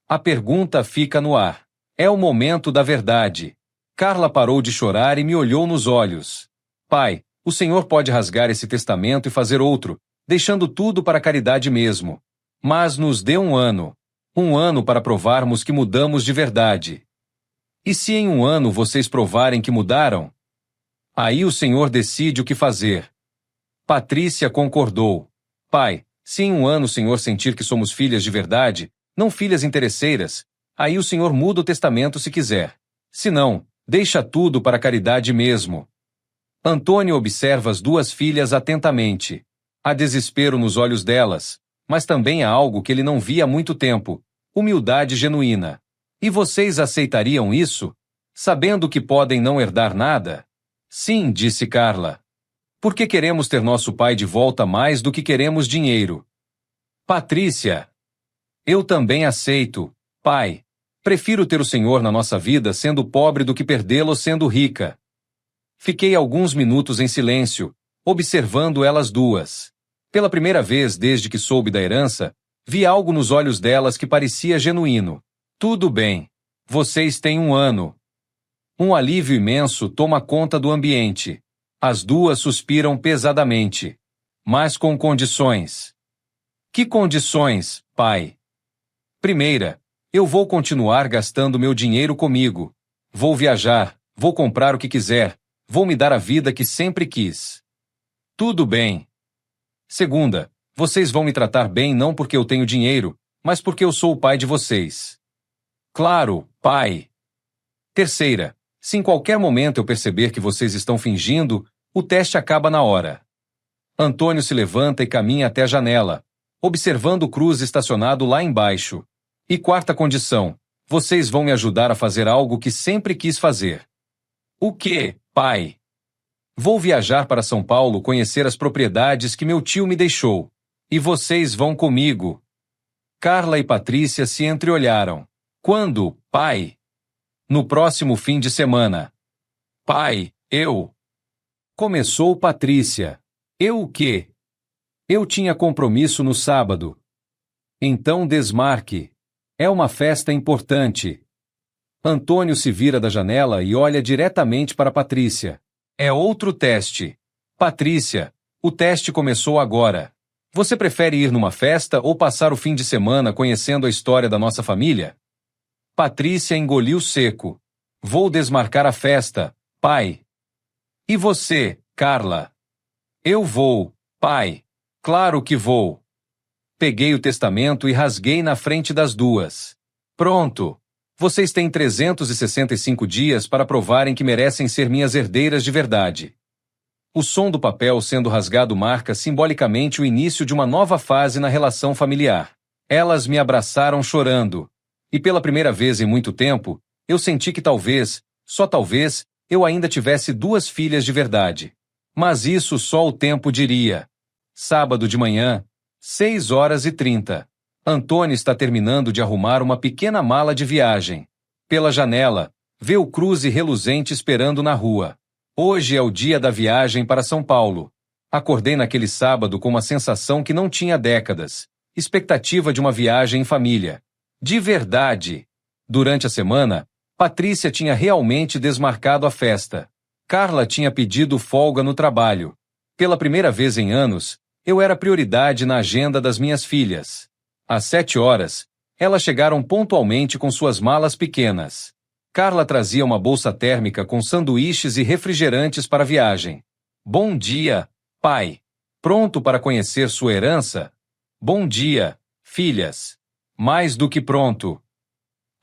A pergunta fica no ar. É o momento da verdade. Carla parou de chorar e me olhou nos olhos. Pai, o senhor pode rasgar esse testamento e fazer outro, deixando tudo para a caridade mesmo. Mas nos dê 1 ano. 1 ano para provarmos que mudamos de verdade. E se em 1 ano vocês provarem que mudaram? Aí o senhor decide o que fazer. Patrícia concordou. Pai, se em 1 ano o senhor sentir que somos filhas de verdade, não filhas interesseiras, aí o senhor muda o testamento se quiser. Se não, deixa tudo para a caridade mesmo. Antônio observa as duas filhas atentamente. Há desespero nos olhos delas, mas também há algo que ele não via há muito tempo: humildade genuína. E vocês aceitariam isso? Sabendo que podem não herdar nada? Sim, disse Carla. Porque queremos ter nosso pai de volta mais do que queremos dinheiro. Patrícia. Eu também aceito, pai. Prefiro ter o senhor na nossa vida sendo pobre do que perdê-lo sendo rica. Fiquei alguns minutos em silêncio, observando elas duas. Pela primeira vez desde que soube da herança, vi algo nos olhos delas que parecia genuíno. Tudo bem. Vocês têm 1 ano. Um alívio imenso toma conta do ambiente. As duas suspiram pesadamente. Mas com condições. Que condições, pai? Primeira, eu vou continuar gastando meu dinheiro comigo. Vou viajar, vou comprar o que quiser, vou me dar a vida que sempre quis. Tudo bem. Segunda, vocês vão me tratar bem não porque eu tenho dinheiro, mas porque eu sou o pai de vocês. Claro, pai. Terceira, se em qualquer momento eu perceber que vocês estão fingindo, o teste acaba na hora. Antônio se levanta e caminha até a janela, observando o Cruz estacionado lá embaixo. E quarta condição, vocês vão me ajudar a fazer algo que sempre quis fazer. O quê, pai? Vou viajar para São Paulo conhecer as propriedades que meu tio me deixou. E vocês vão comigo. Carla e Patrícia se entreolharam. Quando, pai? No próximo fim de semana. Pai, eu... Começou Patrícia. Eu o quê? Eu tinha compromisso no sábado. Então desmarque. É uma festa importante. Antônio se vira da janela e olha diretamente para Patrícia. É outro teste. Patrícia, o teste começou agora. Você prefere ir numa festa ou passar o fim de semana conhecendo a história da nossa família? Patrícia engoliu seco. Vou desmarcar a festa, pai. E você, Carla? Eu vou, pai. Claro que vou. Peguei o testamento e rasguei na frente das duas. Pronto. Vocês têm 365 dias para provarem que merecem ser minhas herdeiras de verdade. O som do papel sendo rasgado marca simbolicamente o início de uma nova fase na relação familiar. Elas me abraçaram chorando. E pela primeira vez em muito tempo, eu senti que talvez, só talvez, eu ainda tivesse duas filhas de verdade. Mas isso só o tempo diria. Sábado de manhã, 6h30. Antônio está terminando de arrumar uma pequena mala de viagem. Pela janela, vê o Cruze reluzente esperando na rua. Hoje é o dia da viagem para São Paulo. Acordei naquele sábado com uma sensação que não tinha há décadas. Expectativa de uma viagem em família. De verdade. Durante a semana, Patrícia tinha realmente desmarcado a festa. Carla tinha pedido folga no trabalho. Pela primeira vez em anos, eu era prioridade na agenda das minhas filhas. Às 7h, elas chegaram pontualmente com suas malas pequenas. Carla trazia uma bolsa térmica com sanduíches e refrigerantes para a viagem. Bom dia, pai. Pronto para conhecer sua herança? Bom dia, filhas. Mais do que pronto.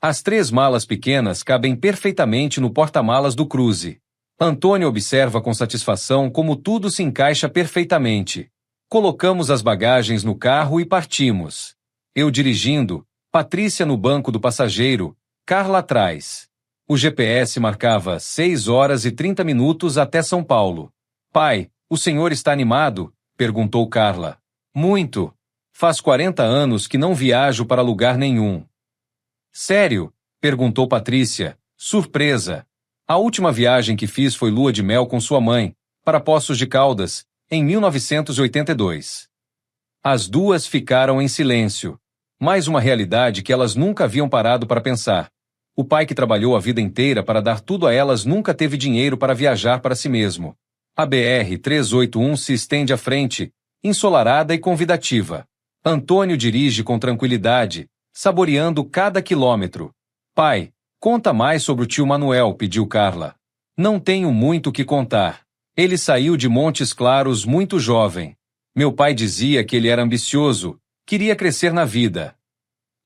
As 3 malas pequenas cabem perfeitamente no porta-malas do Cruze. Antônio observa com satisfação como tudo se encaixa perfeitamente. Colocamos as bagagens no carro e partimos. Eu dirigindo, Patrícia no banco do passageiro, Carla atrás. O GPS marcava 6h30 até São Paulo. Pai, o senhor está animado? Perguntou Carla. Muito. Faz 40 anos que não viajo para lugar nenhum. Sério? Perguntou Patrícia, surpresa. A última viagem que fiz foi lua de mel com sua mãe, para Poços de Caldas, em 1982. As duas ficaram em silêncio. Mais uma realidade que elas nunca haviam parado para pensar. O pai que trabalhou a vida inteira para dar tudo a elas nunca teve dinheiro para viajar para si mesmo. A BR-381 se estende à frente, ensolarada e convidativa. Antônio dirige com tranquilidade, saboreando cada quilômetro. Pai, conta mais sobre o tio Manuel, pediu Carla. Não tenho muito o que contar. Ele saiu de Montes Claros muito jovem. Meu pai dizia que ele era ambicioso, queria crescer na vida.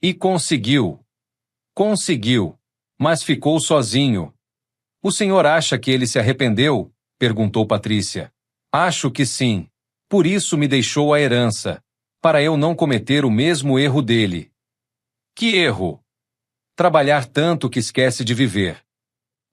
E conseguiu. Conseguiu. Mas ficou sozinho. O senhor acha que ele se arrependeu? Perguntou Patrícia. Acho que sim. Por isso me deixou a herança. Para eu não cometer o mesmo erro dele. Que erro? Trabalhar tanto que esquece de viver.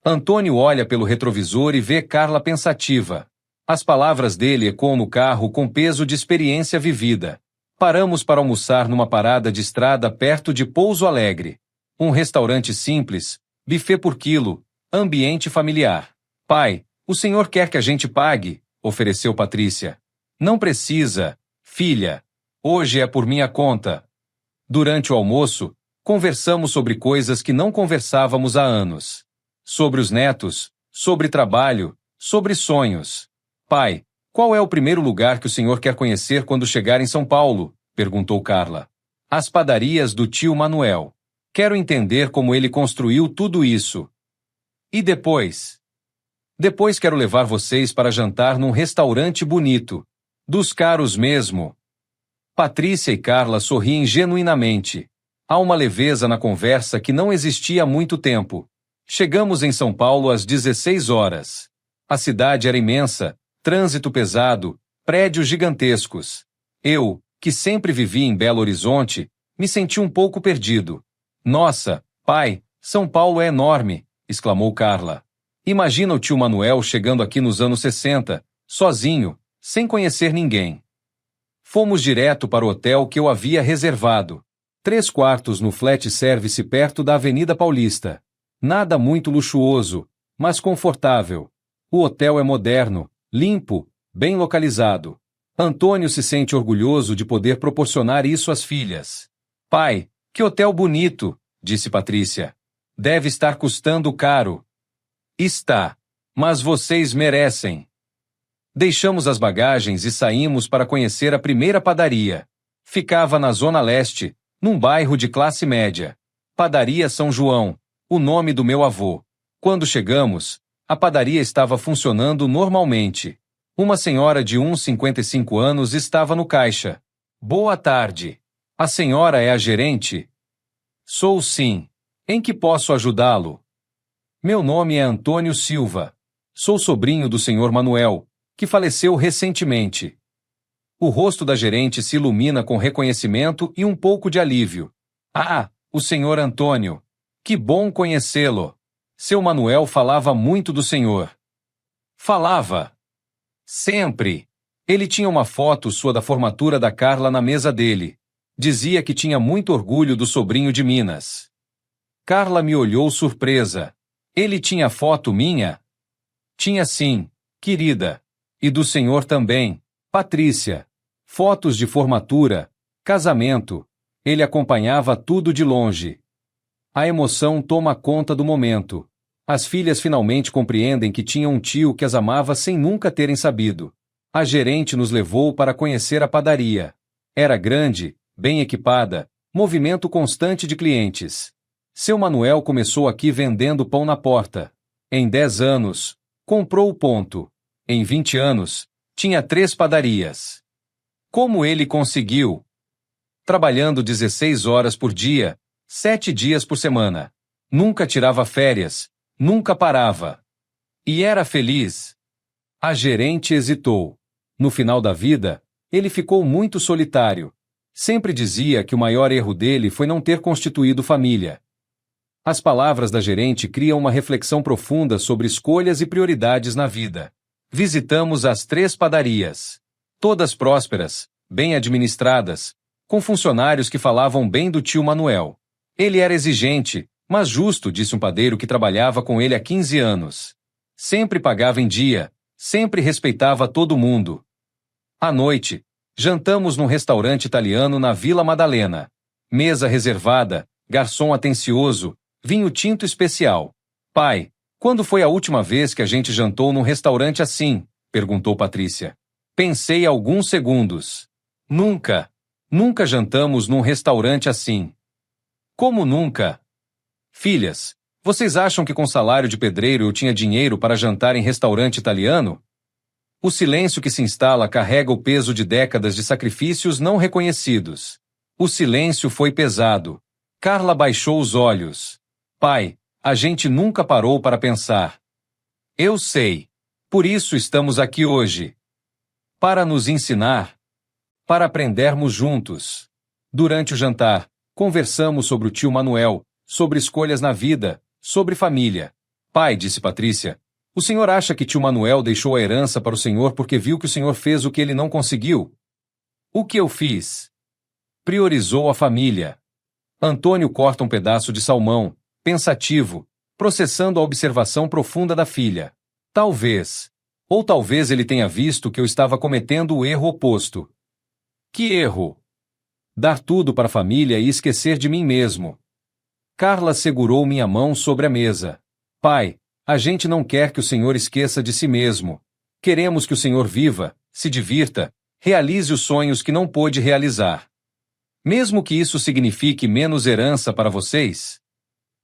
Antônio olha pelo retrovisor e vê Carla pensativa. As palavras dele ecoam no carro com peso de experiência vivida. Paramos para almoçar numa parada de estrada perto de Pouso Alegre. Um restaurante simples, buffet por quilo, ambiente familiar. Pai, o senhor quer que a gente pague? Ofereceu Patrícia. Não precisa, filha. Hoje é por minha conta. Durante o almoço, conversamos sobre coisas que não conversávamos há anos. Sobre os netos, sobre trabalho, sobre sonhos. Pai, qual é o primeiro lugar que o senhor quer conhecer quando chegar em São Paulo? Perguntou Carla. As padarias do tio Manuel. Quero entender como ele construiu tudo isso. E depois? Depois quero levar vocês para jantar num restaurante bonito. Dos caros mesmo. Patrícia e Carla sorriem genuinamente. Há uma leveza na conversa que não existia há muito tempo. Chegamos em São Paulo às 16h. A cidade era imensa, trânsito pesado, prédios gigantescos. Eu, que sempre vivi em Belo Horizonte, me senti um pouco perdido. Nossa, pai, São Paulo é enorme, exclamou Carla. Imagina o tio Manuel chegando aqui nos anos 60, sozinho, sem conhecer ninguém. Fomos direto para o hotel que eu havia reservado. 3 quartos no flat service perto da Avenida Paulista. Nada muito luxuoso, mas confortável. O hotel é moderno, limpo, bem localizado. Antônio se sente orgulhoso de poder proporcionar isso às filhas. Pai, que hotel bonito, disse Patrícia. Deve estar custando caro. Está, mas vocês merecem. Deixamos as bagagens e saímos para conhecer a primeira padaria. Ficava na Zona Leste, num bairro de classe média. Padaria São João, o nome do meu avô. Quando chegamos, a padaria estava funcionando normalmente. Uma senhora de uns 55 anos estava no caixa. Boa tarde. A senhora é a gerente? Sou sim. Em que posso ajudá-lo? Meu nome é Antônio Silva. Sou sobrinho do senhor Manuel, que faleceu recentemente. O rosto da gerente se ilumina com reconhecimento e um pouco de alívio. Ah, o senhor Antônio. Que bom conhecê-lo. Seu Manuel falava muito do senhor. Falava. Sempre. Ele tinha uma foto sua da formatura da Carla na mesa dele. Dizia que tinha muito orgulho do sobrinho de Minas. Carla me olhou surpresa. Ele tinha foto minha? Tinha sim, querida. E do senhor também, Patrícia. Fotos de formatura, casamento. Ele acompanhava tudo de longe. A emoção toma conta do momento. As filhas finalmente compreendem que tinham um tio que as amava sem nunca terem sabido. A gerente nos levou para conhecer a padaria. Era grande, bem equipada, movimento constante de clientes. Seu Manuel começou aqui vendendo pão na porta. Em 10 anos, comprou o ponto. Em 20 anos, tinha 3 padarias. Como ele conseguiu? Trabalhando 16 horas por dia, 7 dias por semana. Nunca tirava férias, nunca parava. E era feliz. A gerente hesitou. No final da vida, ele ficou muito solitário. Sempre dizia que o maior erro dele foi não ter constituído família. As palavras da gerente criam uma reflexão profunda sobre escolhas e prioridades na vida. Visitamos as 3 padarias. Todas prósperas, bem administradas, com funcionários que falavam bem do tio Manuel. Ele era exigente, mas justo, disse um padeiro que trabalhava com ele há 15 anos. Sempre pagava em dia, sempre respeitava todo mundo. À noite, jantamos num restaurante italiano na Vila Madalena. Mesa reservada, garçom atencioso, vinho tinto especial. Pai, quando foi a última vez que a gente jantou num restaurante assim? Perguntou Patrícia. Pensei alguns segundos. Nunca. Nunca jantamos num restaurante assim. Como nunca? Filhas, vocês acham que com salário de pedreiro eu tinha dinheiro para jantar em restaurante italiano? O silêncio que se instala carrega o peso de décadas de sacrifícios não reconhecidos. O silêncio foi pesado. Carla baixou os olhos. Pai, a gente nunca parou para pensar. Eu sei. Por isso estamos aqui hoje. Para nos ensinar. Para aprendermos juntos. Durante o jantar, conversamos sobre o tio Manuel, sobre escolhas na vida, sobre família. Pai, disse Patrícia, o senhor acha que tio Manuel deixou a herança para o senhor porque viu que o senhor fez o que ele não conseguiu? O que eu fiz? Priorizou a família. Antônio corta um pedaço de salmão, pensativo, processando a observação profunda da filha. Talvez. Ou talvez ele tenha visto que eu estava cometendo o erro oposto. Que erro? Dar tudo para a família e esquecer de mim mesmo. Carla segurou minha mão sobre a mesa. Pai, a gente não quer que o senhor esqueça de si mesmo. Queremos que o senhor viva, se divirta, realize os sonhos que não pôde realizar. Mesmo que isso signifique menos herança para vocês?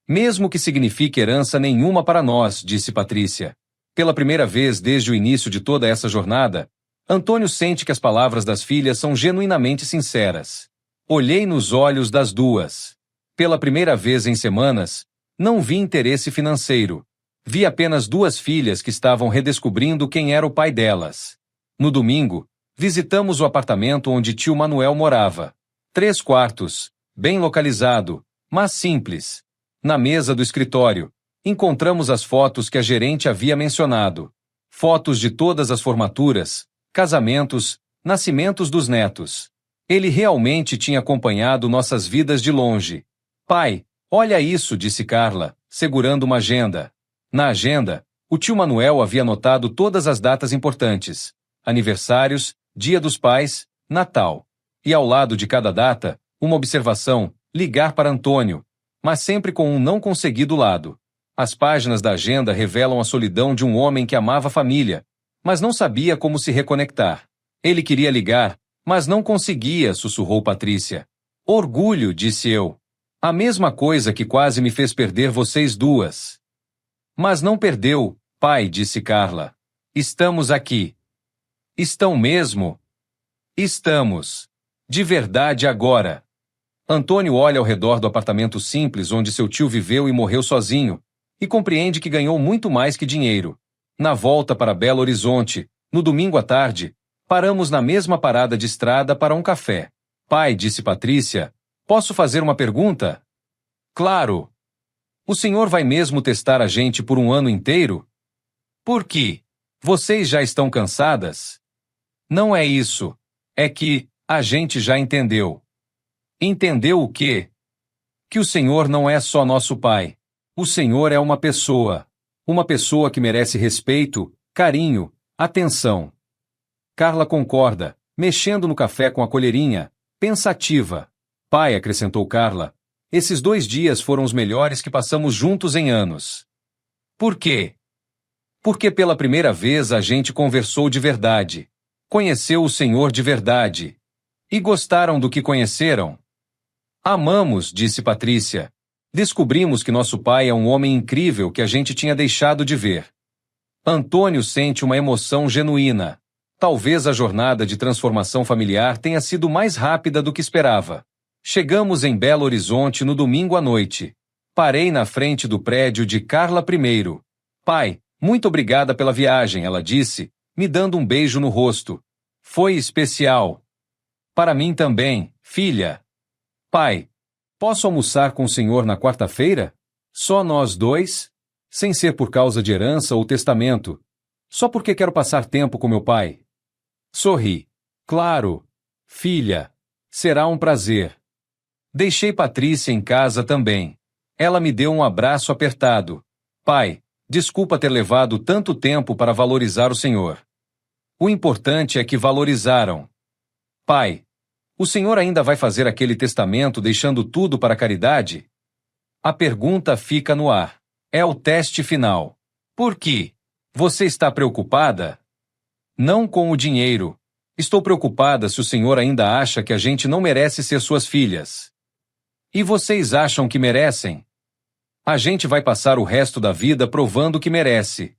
Mesmo que signifique herança nenhuma para nós, disse Patrícia. Pela primeira vez desde o início de toda essa jornada, Antônio sente que as palavras das filhas são genuinamente sinceras. Olhei nos olhos das duas. Pela primeira vez em semanas, não vi interesse financeiro. Vi apenas 2 filhas que estavam redescobrindo quem era o pai delas. No domingo, visitamos o apartamento onde tio Manuel morava. 3 quartos, bem localizado, mas simples. Na mesa do escritório, encontramos as fotos que a gerente havia mencionado. Fotos de todas as formaturas, casamentos, nascimentos dos netos. Ele realmente tinha acompanhado nossas vidas de longe. Pai, olha isso, disse Carla, segurando uma agenda. Na agenda, o tio Manuel havia anotado todas as datas importantes. Aniversários, Dia dos Pais, Natal. E ao lado de cada data, uma observação, ligar para Antônio, mas sempre com um não consegui do lado. As páginas da agenda revelam a solidão de um homem que amava a família, mas não sabia como se reconectar. Ele queria ligar, mas não conseguia, sussurrou Patrícia. Orgulho, disse eu. A mesma coisa que quase me fez perder vocês duas. Mas não perdeu, pai, disse Carla. Estamos aqui. Estão mesmo? Estamos. De verdade agora. Antônio olha ao redor do apartamento simples onde seu tio viveu e morreu sozinho, e compreende que ganhou muito mais que dinheiro. Na volta para Belo Horizonte, no domingo à tarde, paramos na mesma parada de estrada para um café. Pai, disse Patrícia, posso fazer uma pergunta? Claro. O senhor vai mesmo testar a gente por um ano inteiro? Por quê? Vocês já estão cansadas? Não é isso. É que a gente já entendeu. Entendeu o quê? Que o Senhor não é só nosso Pai. O Senhor é uma pessoa. Uma pessoa que merece respeito, carinho, atenção. Carla concorda, mexendo no café com a colherinha, pensativa. Pai, acrescentou Carla, esses 2 dias foram os melhores que passamos juntos em anos. Por quê? Porque pela primeira vez a gente conversou de verdade. Conheceu o Senhor de verdade. E gostaram do que conheceram? Amamos, disse Patrícia. Descobrimos que nosso pai é um homem incrível que a gente tinha deixado de ver. Antônio sente uma emoção genuína. Talvez a jornada de transformação familiar tenha sido mais rápida do que esperava. Chegamos em Belo Horizonte no domingo à noite. Parei na frente do prédio de Carla primeiro. Pai, muito obrigada pela viagem, ela disse, me dando um beijo no rosto. Foi especial. Para mim também, filha. Pai, posso almoçar com o senhor na quarta-feira? Só nós 2? Sem ser por causa de herança ou testamento. Só porque quero passar tempo com meu pai. Sorri. Claro. Filha. Será um prazer. Deixei Patrícia em casa também. Ela me deu um abraço apertado. Pai, desculpa ter levado tanto tempo para valorizar o senhor. O importante é que valorizaram. Pai, o senhor ainda vai fazer aquele testamento deixando tudo para a caridade? A pergunta fica no ar. É o teste final. Por quê? Você está preocupada? Não com o dinheiro. Estou preocupada se o senhor ainda acha que a gente não merece ser suas filhas. E vocês acham que merecem? A gente vai passar o resto da vida provando que merece.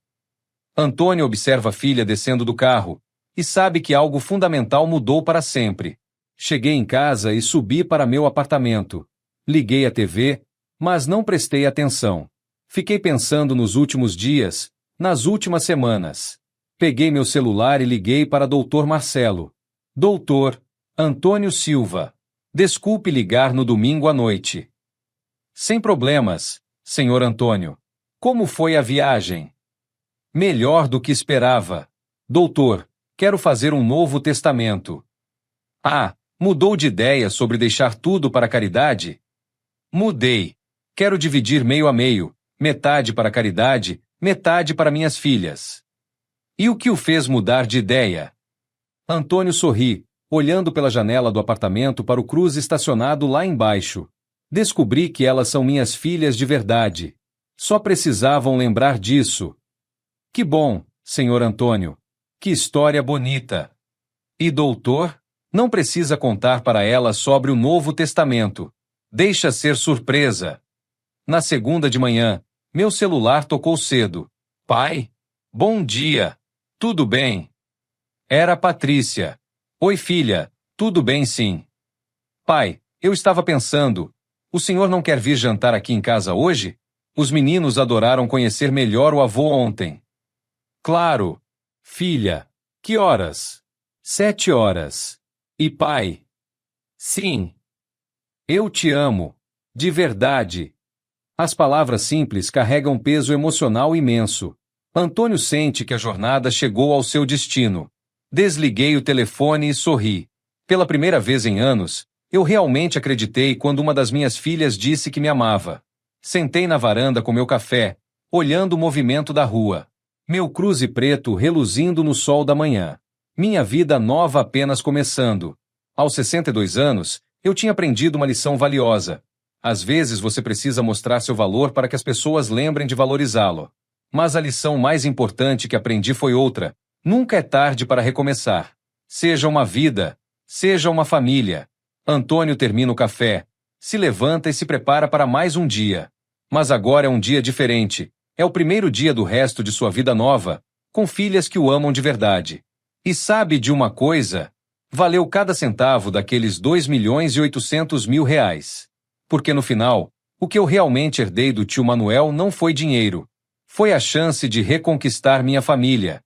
Antônio observa a filha descendo do carro e sabe que algo fundamental mudou para sempre. Cheguei em casa e subi para meu apartamento. Liguei a TV, mas não prestei atenção. Fiquei pensando nos últimos dias, nas últimas semanas. Peguei meu celular e liguei para Dr. Marcelo. Doutor Antônio Silva. Desculpe ligar no domingo à noite. Sem problemas, senhor Antônio. Como foi a viagem? Melhor do que esperava. Doutor, quero fazer um novo testamento. Ah, mudou de ideia sobre deixar tudo para a caridade? Mudei. Quero dividir meio a meio, metade para a caridade, metade para minhas filhas. E o que o fez mudar de ideia? Antônio sorri, olhando pela janela do apartamento para o Cruze estacionado lá embaixo. Descobri que elas são minhas filhas de verdade. Só precisavam lembrar disso. Que bom, senhor Antônio. Que história bonita. E doutor? Não precisa contar para ela sobre o Novo Testamento. Deixa ser surpresa. Na segunda de manhã, meu celular tocou cedo. Pai? Bom dia. Tudo bem? Era Patrícia. Oi, filha. Tudo bem, sim. Pai, eu estava pensando. O senhor não quer vir jantar aqui em casa hoje? Os meninos adoraram conhecer melhor o avô ontem. Claro. Filha. Que horas? 7 horas. E pai? Sim. Eu te amo. De verdade. As palavras simples carregam peso emocional imenso. Antônio sente que a jornada chegou ao seu destino. Desliguei o telefone e sorri. Pela primeira vez em anos, eu realmente acreditei quando uma das minhas filhas disse que me amava. Sentei na varanda com meu café, olhando o movimento da rua. Meu Cruze preto reluzindo no sol da manhã. Minha vida nova apenas começando. Aos 62 anos, eu tinha aprendido uma lição valiosa. Às vezes você precisa mostrar seu valor para que as pessoas lembrem de valorizá-lo. Mas a lição mais importante que aprendi foi outra. Nunca é tarde para recomeçar. Seja uma vida, seja uma família. Antônio termina o café, se levanta e se prepara para mais um dia. Mas agora é um dia diferente. É o primeiro dia do resto de sua vida nova, com filhas que o amam de verdade. E sabe de uma coisa? Valeu cada centavo daqueles 2.800.000 reais. Porque no final, o que eu realmente herdei do tio Manuel não foi dinheiro. Foi a chance de reconquistar minha família.